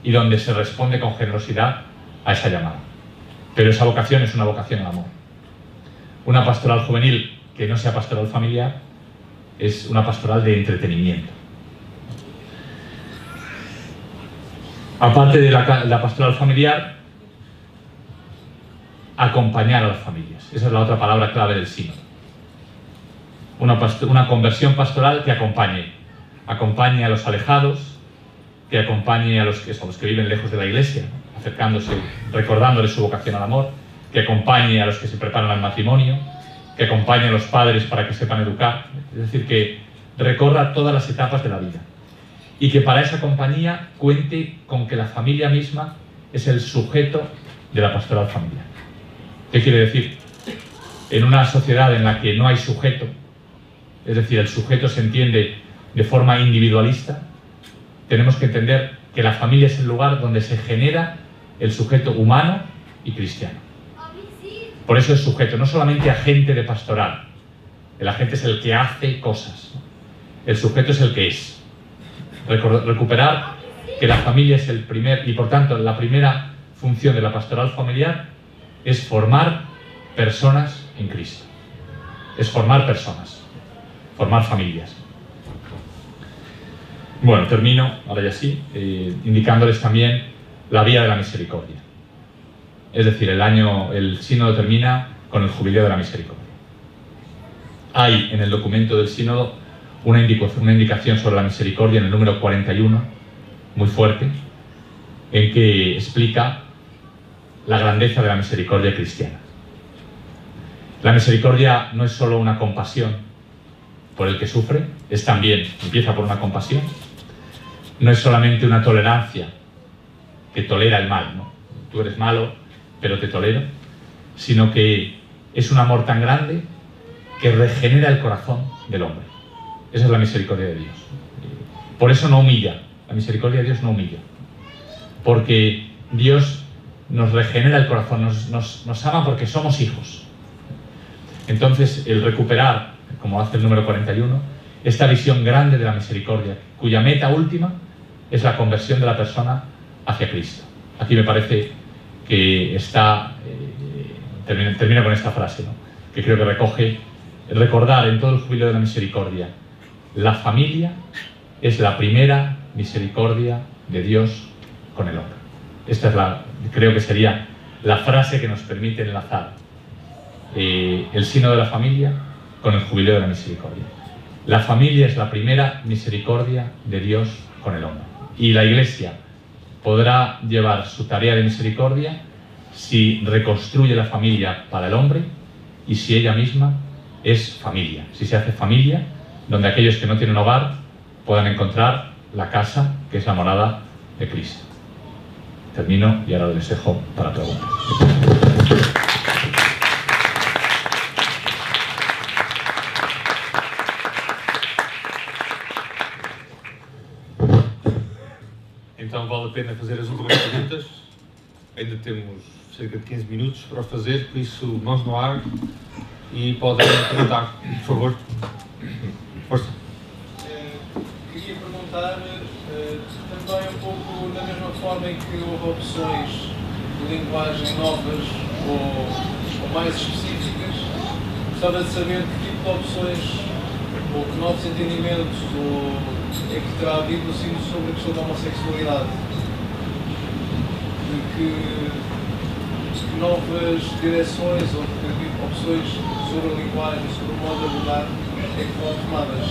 y donde se responde con generosidad a esa llamada? Pero esa vocación es una vocación al amor. Una pastoral juvenil que no sea pastoral familiar es una pastoral de entretenimiento. Aparte de la pastoral familiar, acompañar a las familias. Esa es la otra palabra clave del sínodo. Una conversión pastoral que acompañe a los alejados, que acompañe a los que viven lejos de la Iglesia, ¿no? Acercándose, recordándoles su vocación al amor, que acompañe a los que se preparan al matrimonio, que acompañe a los padres para que sepan educar. Es decir, que recorra todas las etapas de la vida. Y que para esa compañía cuente con que la familia misma es el sujeto de la pastoral familiar. ¿Qué quiere decir? En una sociedad en la que no hay sujeto, es decir, el sujeto se entiende de forma individualista, tenemos que entender que la familia es el lugar donde se genera el sujeto humano y cristiano. Por eso es sujeto, no solamente agente de pastoral. El agente es el que hace cosas. El sujeto es el que es. Recuperar que la familia es el primer, y por tanto la primera función de la pastoral familiar es formar personas en Cristo. Es formar personas, formar familias. Bueno, termino, ahora ya sí, indicándoles también la vía de la misericordia. Es decir, el sínodo termina con el jubileo de la misericordia. Hay en el documento del sínodo una indicación sobre la misericordia en el número 41, muy fuerte, en que explica la grandeza de la misericordia cristiana. La misericordia no es solo una compasión por el que sufre, es también, empieza por una compasión, no es solamente una tolerancia que tolera el mal, ¿no? Tú eres malo, pero te tolero, sino que es un amor tan grande que regenera el corazón del hombre. Esa es la misericordia de Dios. Por eso no humilla, la misericordia de Dios no humilla, porque Dios nos regenera el corazón, nos ama porque somos hijos. Entonces, el recuperar, como hace el número 41, esta visión grande de la misericordia, cuya meta última es la conversión de la persona hacia Cristo. Aquí me parece que está, termino con esta frase, ¿no?, que creo que recoge, recordar en todo el jubileo de la misericordia, la familia es la primera misericordia de Dios con el hombre. Esta es creo que sería la frase que nos permite enlazar el sínodo de la familia con el jubileo de la misericordia. La familia es la primera misericordia de Dios con el hombre. Y la Iglesia podrá llevar su tarea de misericordia si reconstruye la familia para el hombre y si ella misma es familia. Si se hace familia, donde aquellos que no tienen hogar puedan encontrar la casa que es la morada de Cristo. Termino y ahora les dejo para preguntas. Então vale a pena fazer as últimas perguntas. Ainda temos cerca de 15 minutos para o fazer, por isso mãos no ar e podem perguntar, por favor. Força. Queria perguntar também um pouco da mesma forma em que houve opções de linguagem novas ou mais específicas. Gostava de saber que tipo de opções ou que novos entendimentos é que terá havido no sino sobre a questão da homossexualidade. De que novas direções ou que opções sobre a linguagem, sobre o modo de abordar é que foram tomadas.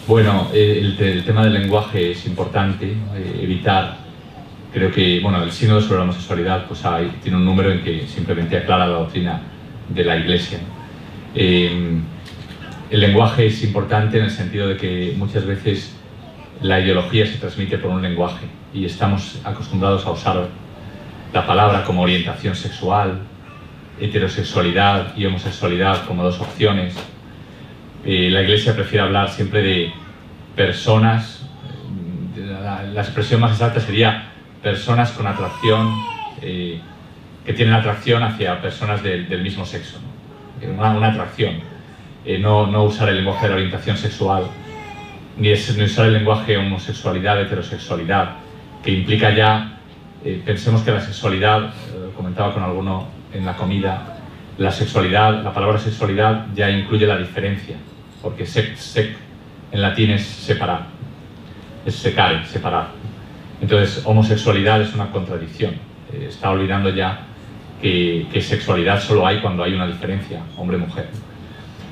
Bueno, el tema del lenguaje es importante, evitar, creo que, bueno, el sínodo sobre la homosexualidad pues tiene un número en que simplemente aclara la doctrina de la Iglesia. El lenguaje es importante en el sentido de que muchas veces la ideología se transmite por un lenguaje y estamos acostumbrados a usar la palabra como orientación sexual, heterosexualidad y homosexualidad como dos opciones. La Iglesia prefiere hablar siempre de personas, la expresión más exacta sería personas con atracción, que tienen atracción hacia personas del mismo sexo, ¿no? Una atracción, no usar el lenguaje de la orientación sexual, ni usar el lenguaje homosexualidad, heterosexualidad, que implica ya, pensemos que la sexualidad, comentaba con alguno en la comida, la sexualidad, la palabra sexualidad ya incluye la diferencia, porque sec en latín es separar, es secare, separar. Entonces, homosexualidad es una contradicción, está olvidando ya que sexualidad solo hay cuando hay una diferencia, hombre-mujer.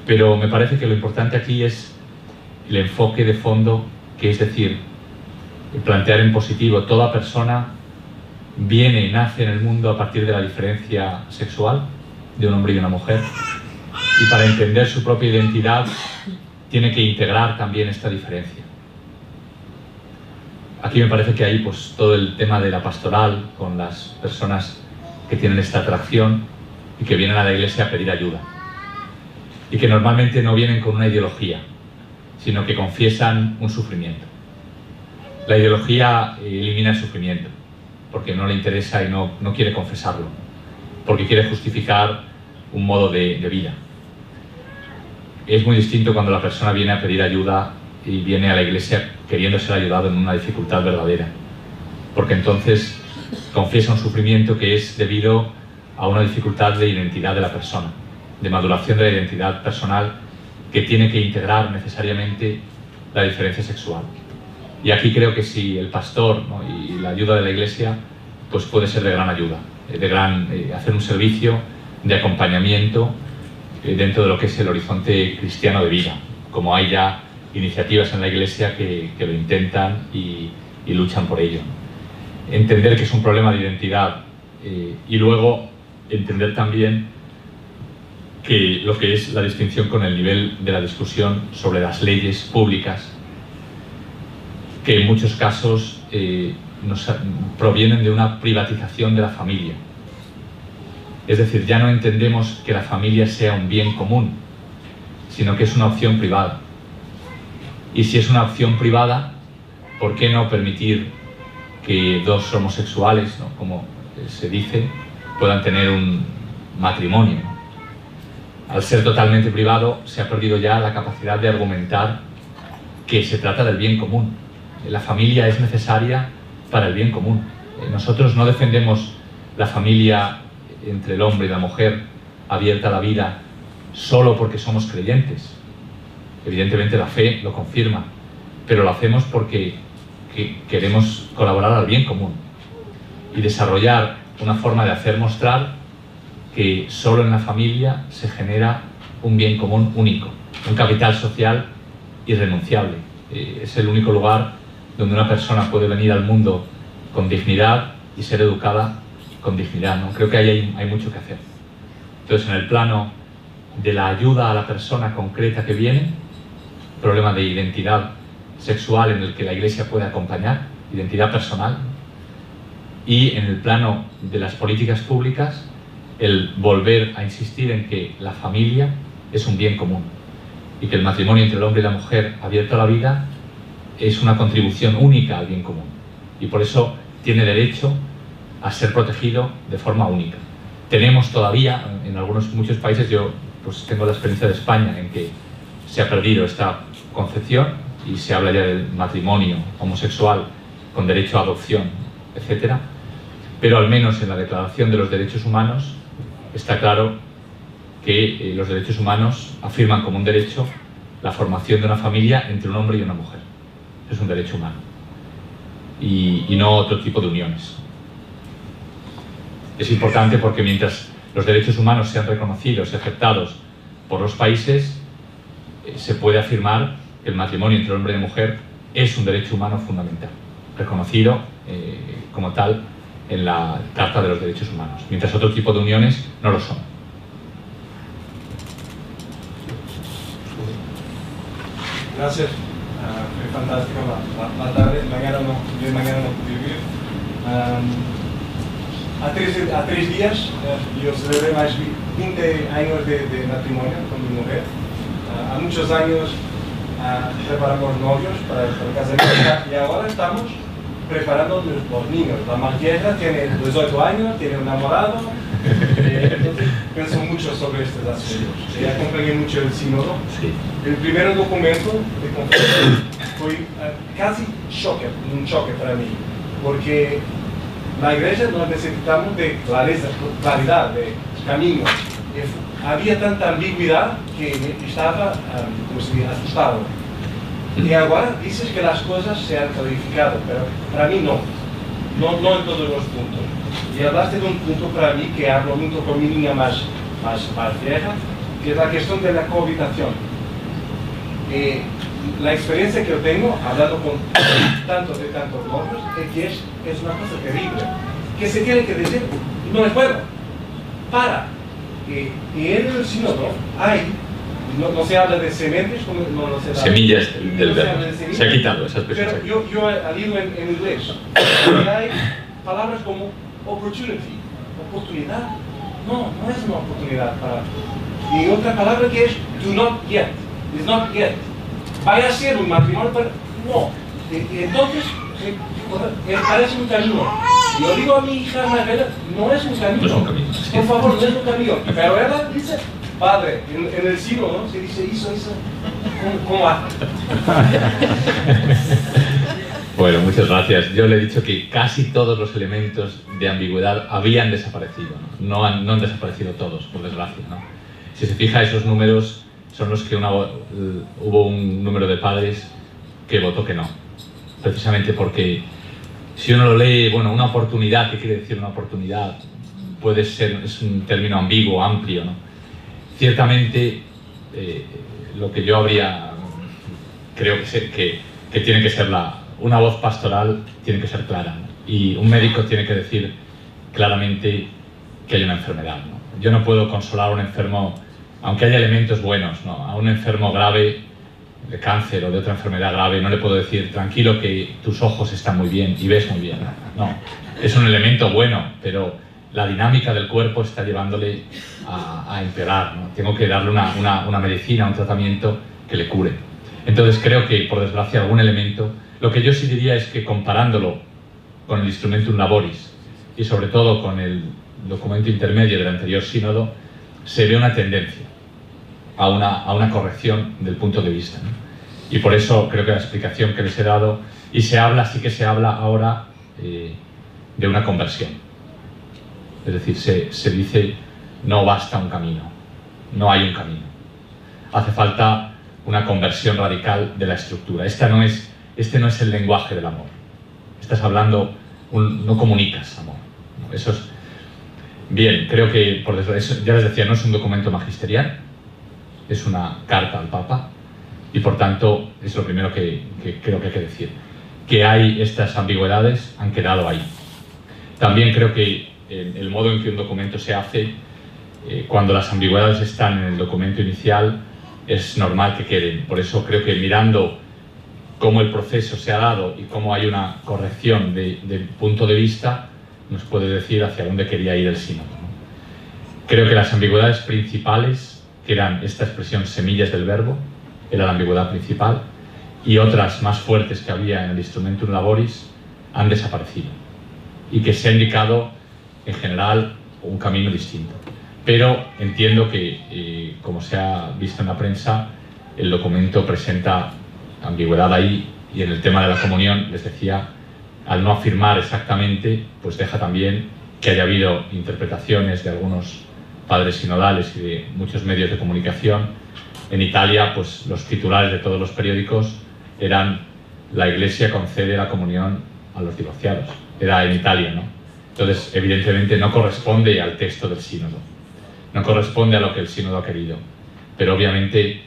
Pero me parece que lo importante aquí es el enfoque de fondo, que es decir, plantear en positivo, toda persona viene, nace en el mundo a partir de la diferencia sexual de un hombre y una mujer, y para entender su propia identidad tiene que integrar también esta diferencia. Aquí me parece que hay pues todo el tema de la pastoral con las personas que tienen esta atracción y que vienen a la Iglesia a pedir ayuda, y que normalmente no vienen con una ideología, sino que confiesan un sufrimiento. La ideología elimina el sufrimiento, porque no le interesa y no quiere confesarlo, porque quiere justificar un modo de vida. Es muy distinto cuando la persona viene a pedir ayuda y viene a la iglesia queriendo ser ayudado en una dificultad verdadera, porque entonces confiesa un sufrimiento que es debido a una dificultad de identidad de la persona, de maduración de la identidad personal, que tiene que integrar necesariamente la diferencia sexual. Y aquí creo que si el pastor, ¿no?, y la ayuda de la iglesia, pues puede ser de gran ayuda, hacer un servicio de acompañamiento dentro de lo que es el horizonte cristiano de vida, como hay ya iniciativas en la iglesia que lo intentan y luchan por ello. Entender que es un problema de identidad y luego entender también que lo que es la distinción con el nivel de la discusión sobre las leyes públicas, que en muchos casos provienen de una privatización de la familia. Es decir, ya no entendemos que la familia sea un bien común, sino que es una opción privada. Y si es una opción privada, ¿por qué no permitir que dos homosexuales, ¿no?, como se dice, puedan tener un matrimonio? Al ser totalmente privado, se ha perdido ya la capacidad de argumentar que se trata del bien común. La familia es necesaria para el bien común. Nosotros no defendemos la familia entre el hombre y la mujer abierta a la vida solo porque somos creyentes. Evidentemente la fe lo confirma, pero lo hacemos porque queremos colaborar al bien común y desarrollar una forma de hacer mostrar que solo en la familia se genera un bien común único, un capital social irrenunciable. Es el único lugar donde una persona puede venir al mundo con dignidad y ser educada con dignidad, ¿no? Creo que ahí hay mucho que hacer. Entonces, en el plano de la ayuda a la persona concreta que viene, problema de identidad sexual en el que la iglesia puede acompañar, identidad personal, y en el plano de las políticas públicas, el volver a insistir en que la familia es un bien común y que el matrimonio entre el hombre y la mujer abierto a la vida es una contribución única al bien común y por eso tiene derecho a ser protegido de forma única. Tenemos todavía, en muchos países, yo pues tengo la experiencia de España en que se ha perdido esta concepción y se habla ya del matrimonio homosexual con derecho a adopción, etc. Pero al menos en la Declaración de los Derechos Humanos está claro que los derechos humanos afirman como un derecho la formación de una familia entre un hombre y una mujer. Es un derecho humano y no otro tipo de uniones. Es importante porque mientras los derechos humanos sean reconocidos y aceptados por los países, se puede afirmar que el matrimonio entre hombre y mujer es un derecho humano fundamental, reconocido como tal en la Carta de los Derechos Humanos, mientras otro tipo de uniones no lo son. Gracias. Fue fantástica la tarde. Mañana no pude vir. Há 3 días yo celebré más 20 años de matrimonio con mi mujer. Há muchos años preparamos novios para el casamiento y ahora estamos preparando los niños. La más vieja tiene 18 años, tiene un enamorado. Entonces pienso mucho sobre estos asuntos. Acompañé mucho el sínodo. Sí. El primer documento de confesión fue casi un choque para mí, porque la iglesia nos necesitamos de claridad, de camino. Había tanta ambigüedad que estaba asustado. Y ahora dices que las cosas se han clarificado, pero para mí no en todos los puntos. Y hablaste de un punto para mí que hablo junto con mi niña más vieja, que es la cuestión de la cohabitación. La experiencia que yo tengo, hablando con tantos novios, es que es una cosa terrible, que se tiene que decir, no es bueno, para. Y en el sínodo hay, no se habla de sementes, como no se habla, semillas del verbo. semillas, Se ha quitado esa expresión. pero yo he leído en inglés, y hay palabras como opportunity, oportunidad. No es una oportunidad para. Y otra palabra que es do not yet, is not yet. Vaya a ser un matrimonio, pero no. Y entonces parece un camino. Yo digo a mi hija Margarita, no es un camino. No es un camino. Por favor, no es un camino. Pero ella dice, padre, en el siglo, ¿no? Se dice eso. ¿Cómo hace? Bueno, muchas gracias. Yo le he dicho que casi todos los elementos de ambigüedad habían desaparecido, ¿no? No han desaparecido todos, por desgracia, ¿no? Si se fija, esos números son los que hubo un número de padres que votó que no. Precisamente porque si uno lo lee, bueno, una oportunidad, ¿qué quiere decir una oportunidad? Puede ser, es un término ambiguo, amplio, ¿no? Ciertamente, lo que yo creo que tiene que ser una voz pastoral tiene que ser clara, ¿no? Y un médico tiene que decir claramente que hay una enfermedad, ¿no? Yo no puedo consolar a un enfermo, aunque haya elementos buenos, ¿no? A un enfermo grave de cáncer o de otra enfermedad grave no le puedo decir tranquilo que tus ojos están muy bien y ves muy bien. No, es un elemento bueno, pero la dinámica del cuerpo está llevándole a empeorar, ¿no? Tengo que darle una medicina, un tratamiento que le cure. Entonces creo que, por desgracia, algún elemento, lo que yo sí diría es que comparándolo con el Instrumentum Laboris y sobre todo con el documento intermedio del anterior sínodo, se ve una tendencia a una corrección del punto de vista, ¿no? Y por eso creo que la explicación que les he dado, y sí que se habla ahora de una conversión. Es decir, se dice, no basta un camino, no hay un camino. Hace falta una conversión radical de la estructura. Este no es el lenguaje del amor. Estás hablando, no comunicas amor, ¿no? Eso es... Bien, creo que, por desgracia, ya les decía, no es un documento magisterial, es una carta al Papa, y por tanto es lo primero que creo que hay que decir. Que hay estas ambigüedades, han quedado ahí. También creo que el modo en que un documento se hace, cuando las ambigüedades están en el documento inicial, es normal que queden. Por eso creo que mirando cómo el proceso se ha dado y cómo hay una corrección de punto de vista, nos puede decir hacia dónde quería ir el sínodo, ¿no? Creo que las ambigüedades principales, que eran esta expresión semillas del verbo, era la ambigüedad principal, y otras más fuertes que había en el Instrumentum Laboris, han desaparecido. Y que se ha indicado, en general, un camino distinto. Pero entiendo que, como se ha visto en la prensa, el documento presenta ambigüedad ahí, y en el tema de la comunión, les decía, al no afirmar exactamente, pues deja también que haya habido interpretaciones de algunos padres sinodales y de muchos medios de comunicación. En Italia, pues los titulares de todos los periódicos eran la Iglesia concede la comunión a los divorciados. Era en Italia, ¿no? Entonces, evidentemente no corresponde al texto del sínodo. No corresponde a lo que el sínodo ha querido. Pero obviamente,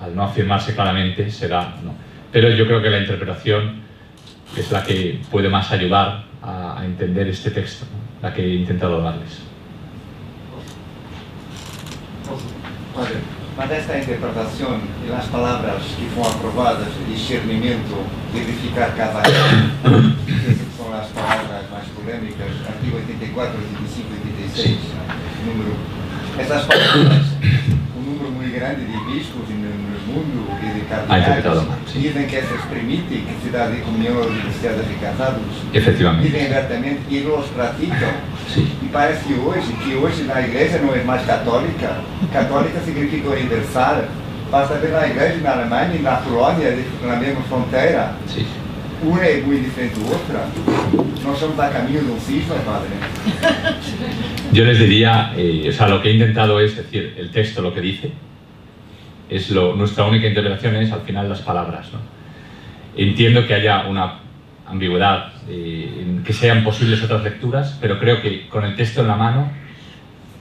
al no afirmarse claramente, será no. Pero yo creo que la interpretación es la que puede más ayudar a entender este texto, ¿no? La que he intentado darles. Padre, mas esta interpretación y las palabras que fueron aprobadas de discernimiento, verificar cada caso, que son las palabras más polémicas, artículo 84, 85 y 86, número. Estas palabras, un número muy grande de bispos en el mundo y de cardenales, dicen que eso permite que se da de comunión a los divorciados y casados. Efectivamente. Dicen abiertamente y los practican. Sí. Y parece que hoy la iglesia no es más católica. Católica significa universal. Basta ver la iglesia en Alemania, en la Polonia, en la misma frontera. Sí. Una es muy diferente de otra. No somos a camino de un cisma, padre. Yo les diría, o sea, lo que he intentado es decir, el texto lo que dice, nuestra única interpretación es al final las palabras, ¿no? Entiendo que haya una ambigüedad, que sean posibles otras lecturas, pero creo que con el texto en la mano,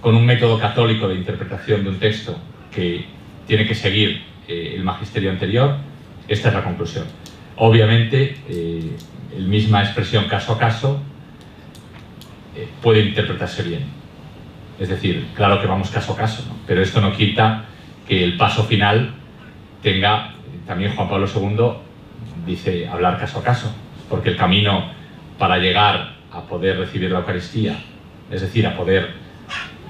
con un método católico de interpretación de un texto que tiene que seguir el magisterio anterior, esta es la conclusión. Obviamente, la misma expresión caso a caso puede interpretarse bien. Es decir, claro que vamos caso a caso, ¿no? Pero esto no quita que el paso final tenga, también Juan Pablo II dice hablar caso a caso, porque el camino para llegar a poder recibir la Eucaristía, es decir, a poder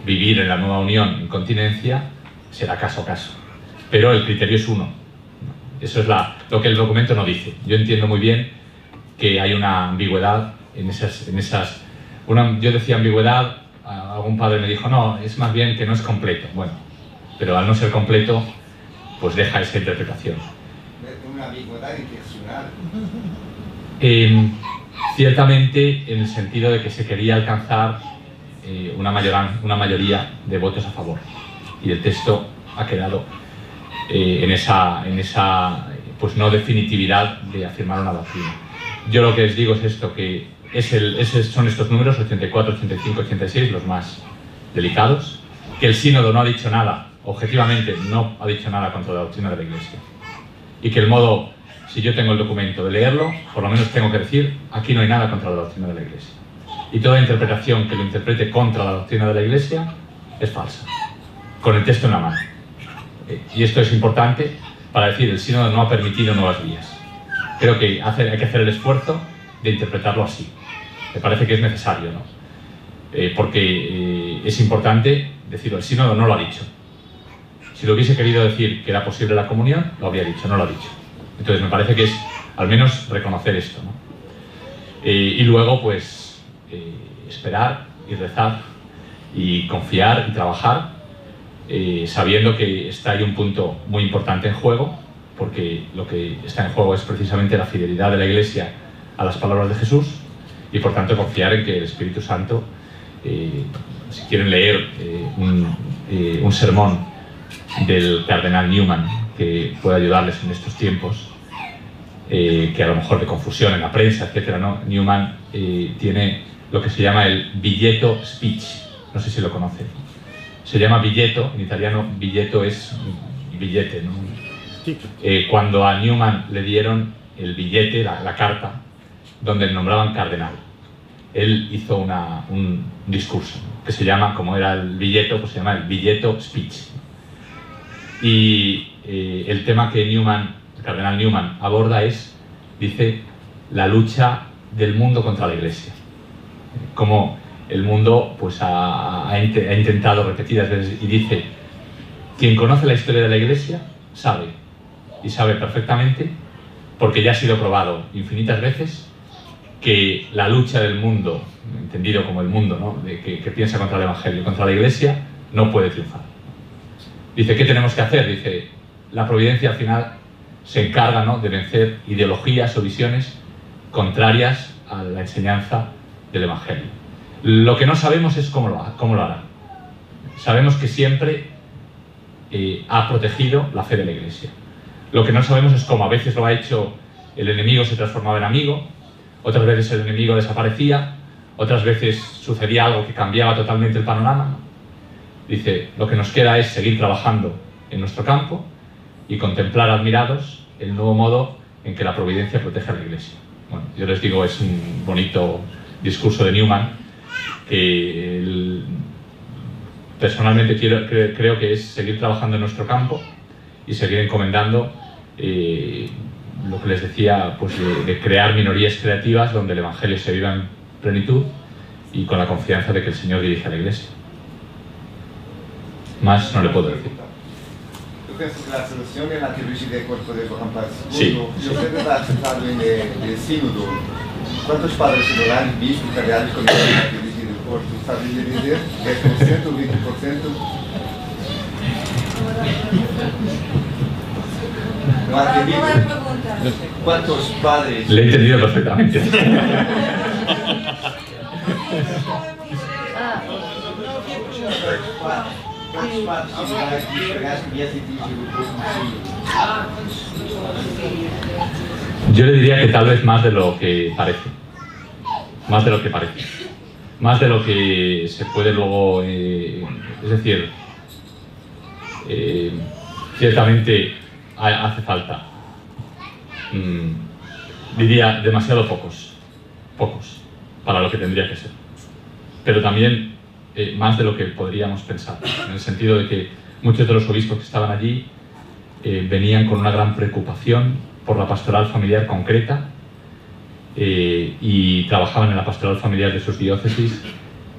vivir en la nueva unión en continencia, será caso a caso. Pero el criterio es uno. Eso es lo que el documento no dice. Yo entiendo muy bien que hay una ambigüedad en esas yo decía ambigüedad, algún padre me dijo, no, es más bien que no es completo. Bueno, pero al no ser completo, pues deja esa interpretación. Una ambigüedad intencional. Ciertamente en el sentido de que se quería alcanzar una mayoría de votos a favor. Y el texto ha quedado en esa pues no definitividad de afirmar una doctrina. Yo lo que les digo es esto, que son estos números, 84, 85, 86, los más delicados, que el sínodo no ha dicho nada, objetivamente no ha dicho nada contra la doctrina de la Iglesia. Y que el modo, si yo tengo el documento de leerlo, por lo menos tengo que decir, aquí no hay nada contra la doctrina de la Iglesia. Y toda interpretación que lo interprete contra la doctrina de la Iglesia es falsa, con el texto en la mano. Y esto es importante para decir, el sínodo no ha permitido nuevas vías. Creo que hay que hacer el esfuerzo de interpretarlo así. Me parece que es necesario, ¿no? Porque es importante decirlo, el sínodo no lo ha dicho. Si lo hubiese querido decir que era posible la comunión, lo habría dicho, no lo ha dicho. Entonces me parece que es al menos reconocer esto, ¿no? Y luego pues esperar y rezar y confiar y trabajar sabiendo que está ahí un punto muy importante en juego, porque lo que está en juego es precisamente la fidelidad de la Iglesia a las palabras de Jesús y por tanto confiar en que el Espíritu Santo, si quieren leer un sermón del cardenal Newman que puede ayudarles en estos tiempos, que a lo mejor de confusión en la prensa, etcétera, ¿no? Newman tiene lo que se llama el biglietto speech, no sé si lo conocen. Se llama biglietto, en italiano biglietto es billete, ¿no? Cuando a Newman le dieron el billete, la carta, donde le nombraban cardenal, él hizo un discurso que se llama, como era el biglietto, pues se llama el biglietto speech. Y el tema que el cardenal Newman aborda dice, la lucha del mundo contra la Iglesia. Como el mundo pues, ha intentado repetidas veces y dice, quien conoce la historia de la Iglesia sabe, y sabe perfectamente, porque ya ha sido probado infinitas veces, que la lucha del mundo, entendido como el mundo, ¿no? que piensa contra el Evangelio, contra la Iglesia, no puede triunfar. Dice, ¿qué tenemos que hacer? Dice, la providencia al final se encarga, ¿no? de vencer ideologías o visiones contrarias a la enseñanza del Evangelio. Lo que no sabemos es cómo lo hará. Sabemos que siempre ha protegido la fe de la Iglesia. Lo que no sabemos es cómo. A veces lo ha hecho, el enemigo se transformaba en amigo, otras veces el enemigo desaparecía, otras veces sucedía algo que cambiaba totalmente el panorama. Dice, lo que nos queda es seguir trabajando en nuestro campo y contemplar admirados el nuevo modo en que la providencia protege a la Iglesia. Bueno, yo les digo, es un bonito discurso de Newman, que personalmente creo que es seguir trabajando en nuestro campo y seguir encomendando lo que les decía, pues de crear minorías creativas donde el Evangelio se viva en plenitud y con la confianza de que el Señor dirige a la Iglesia. Más no le puedo decir. Yo pienso que la solución es la teología del cuerpo de Juan Pablo II. Sí. Y usted ha citado en el sínodo. ¿Cuántos padres sinodales, bispos, cardeales conocen la teología del cuerpo? ¿Sabes dividir? ¿10%, 20%? No ha entendido. ¿Cuántos padres? Le he entendido perfectamente. ¿Cuántos padres sinodales cardeales que ya se dirigen el cuerpo? Yo le diría que tal vez más de lo que parece. Más de lo que parece. Más de lo que se puede luego... es decir, ciertamente hace falta. Diría demasiado pocos para lo que tendría que ser. Pero también más de lo que podríamos pensar, en el sentido de que muchos de los obispos que estaban allí venían con una gran preocupación por la pastoral familiar concreta y trabajaban en la pastoral familiar de sus diócesis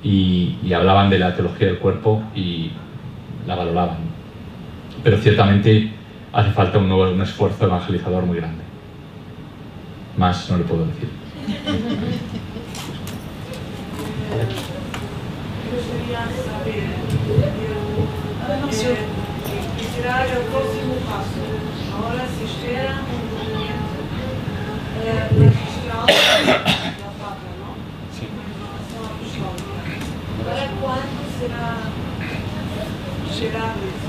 y hablaban de la teología del cuerpo y la valoraban. Pero ciertamente hace falta un esfuerzo evangelizador muy grande. Más no le puedo decir. Gostaria de saber que será o próximo passo. Agora se espera documento magistral da Papa, não? Sim. Uma informação apostólica. Para quando será isso?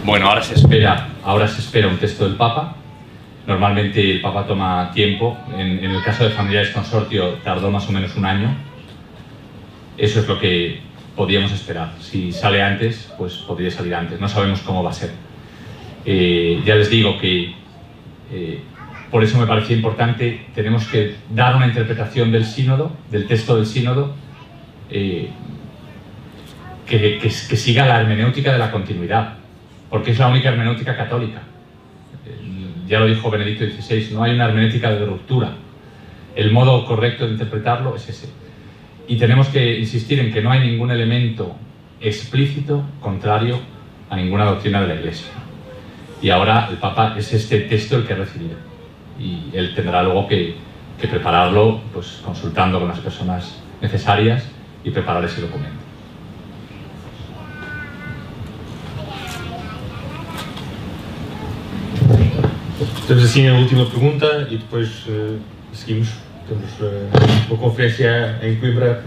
Bueno, ahora se espera un texto del Papa. Normalmente el Papa toma tiempo. En el caso de Familiares Consortio tardó más o menos un año. Eso es lo que podíamos esperar. Si sale antes, pues podría salir antes. No sabemos cómo va a ser. Ya les digo que por eso me parecía importante, tenemos que dar una interpretación del sínodo, del texto del sínodo, que siga la hermenéutica de la continuidad, porque es la única hermenéutica católica. Ya lo dijo Benedicto XVI, no hay una hermenéutica de ruptura. El modo correcto de interpretarlo es ese. Y tenemos que insistir en que no hay ningún elemento explícito contrario a ninguna doctrina de la Iglesia. Y ahora el Papa es este texto el que ha recibido. Y él tendrá luego que prepararlo, pues consultando con las personas necesarias y preparar ese documento. Temos assim a última pergunta e depois seguimos. Temos uma conferência em Coimbra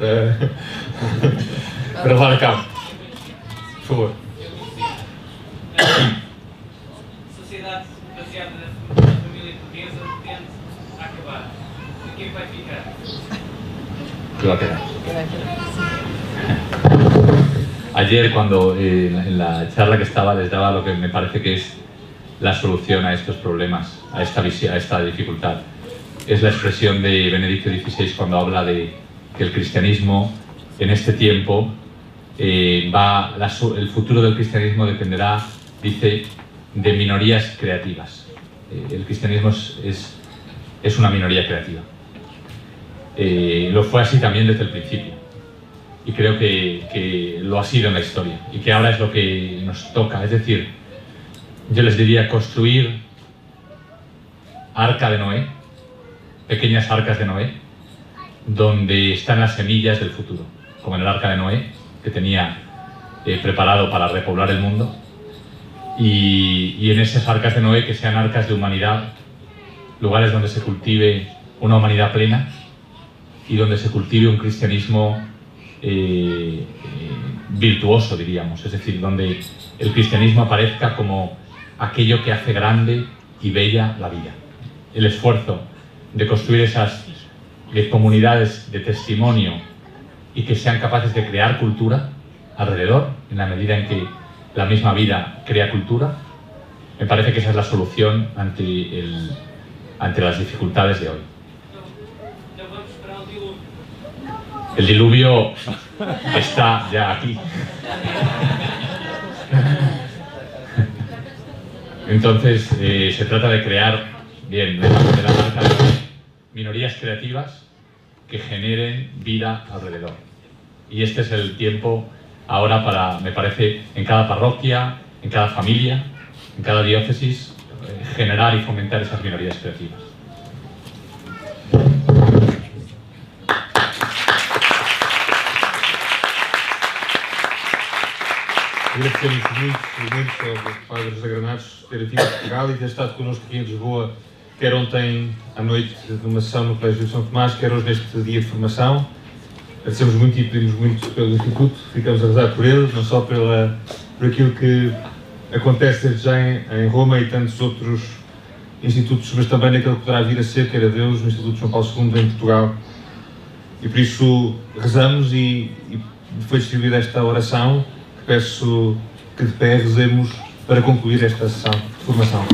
para levar a cabo. Por favor. Sociedade baseada na família portuguesa tende a acabar. E quem vai ficar? ¿Qué va a quedar? Ayer, cuando en la charla que estaba, les daba lo que me parece que es la solución a estos problemas, a esta dificultad. Es la expresión de Benedicto XVI cuando habla de que el cristianismo en este tiempo el futuro del cristianismo dependerá, dice, de minorías creativas. El cristianismo es una minoría creativa. Lo fue así también desde el principio y creo que lo ha sido en la historia y que ahora es lo que nos toca, es decir, yo les diría construir arca de Noé, pequeñas arcas de Noé, donde están las semillas del futuro, como en el arca de Noé, que tenía preparado para repoblar el mundo, y en esas arcas de Noé que sean arcas de humanidad, lugares donde se cultive una humanidad plena y donde se cultive un cristianismo virtuoso, diríamos, es decir, donde el cristianismo aparezca como aquello que hace grande y bella la vida. El esfuerzo de construir esas comunidades de testimonio y que sean capaces de crear cultura alrededor, en la medida en que la misma vida crea cultura, me parece que esa es la solución ante las dificultades de hoy. El diluvio está ya aquí. Entonces se trata de crear, bien, de la marca, minorías creativas que generen vida alrededor. Y este es el tiempo ahora para, me parece, en cada parroquia, en cada familia, en cada diócesis, generar y fomentar esas minorías creativas. Agradecemos muito ao Padre José Granados ter vindo a Portugal e ter estado connosco aqui em Lisboa, quer ontem à noite numa sessão no Colégio de São Tomás, quer hoje neste dia de formação. Agradecemos muito e pedimos muito pelo Instituto, ficamos a rezar por ele, não só por aquilo que acontece desde já em Roma e tantos outros institutos, mas também naquilo que poderá vir a ser, queira Deus, no Instituto João Paulo II em Portugal. E por isso rezamos e depois de distribuir esta oração, peço que de pé rezemos para concluir esta sessão de formação.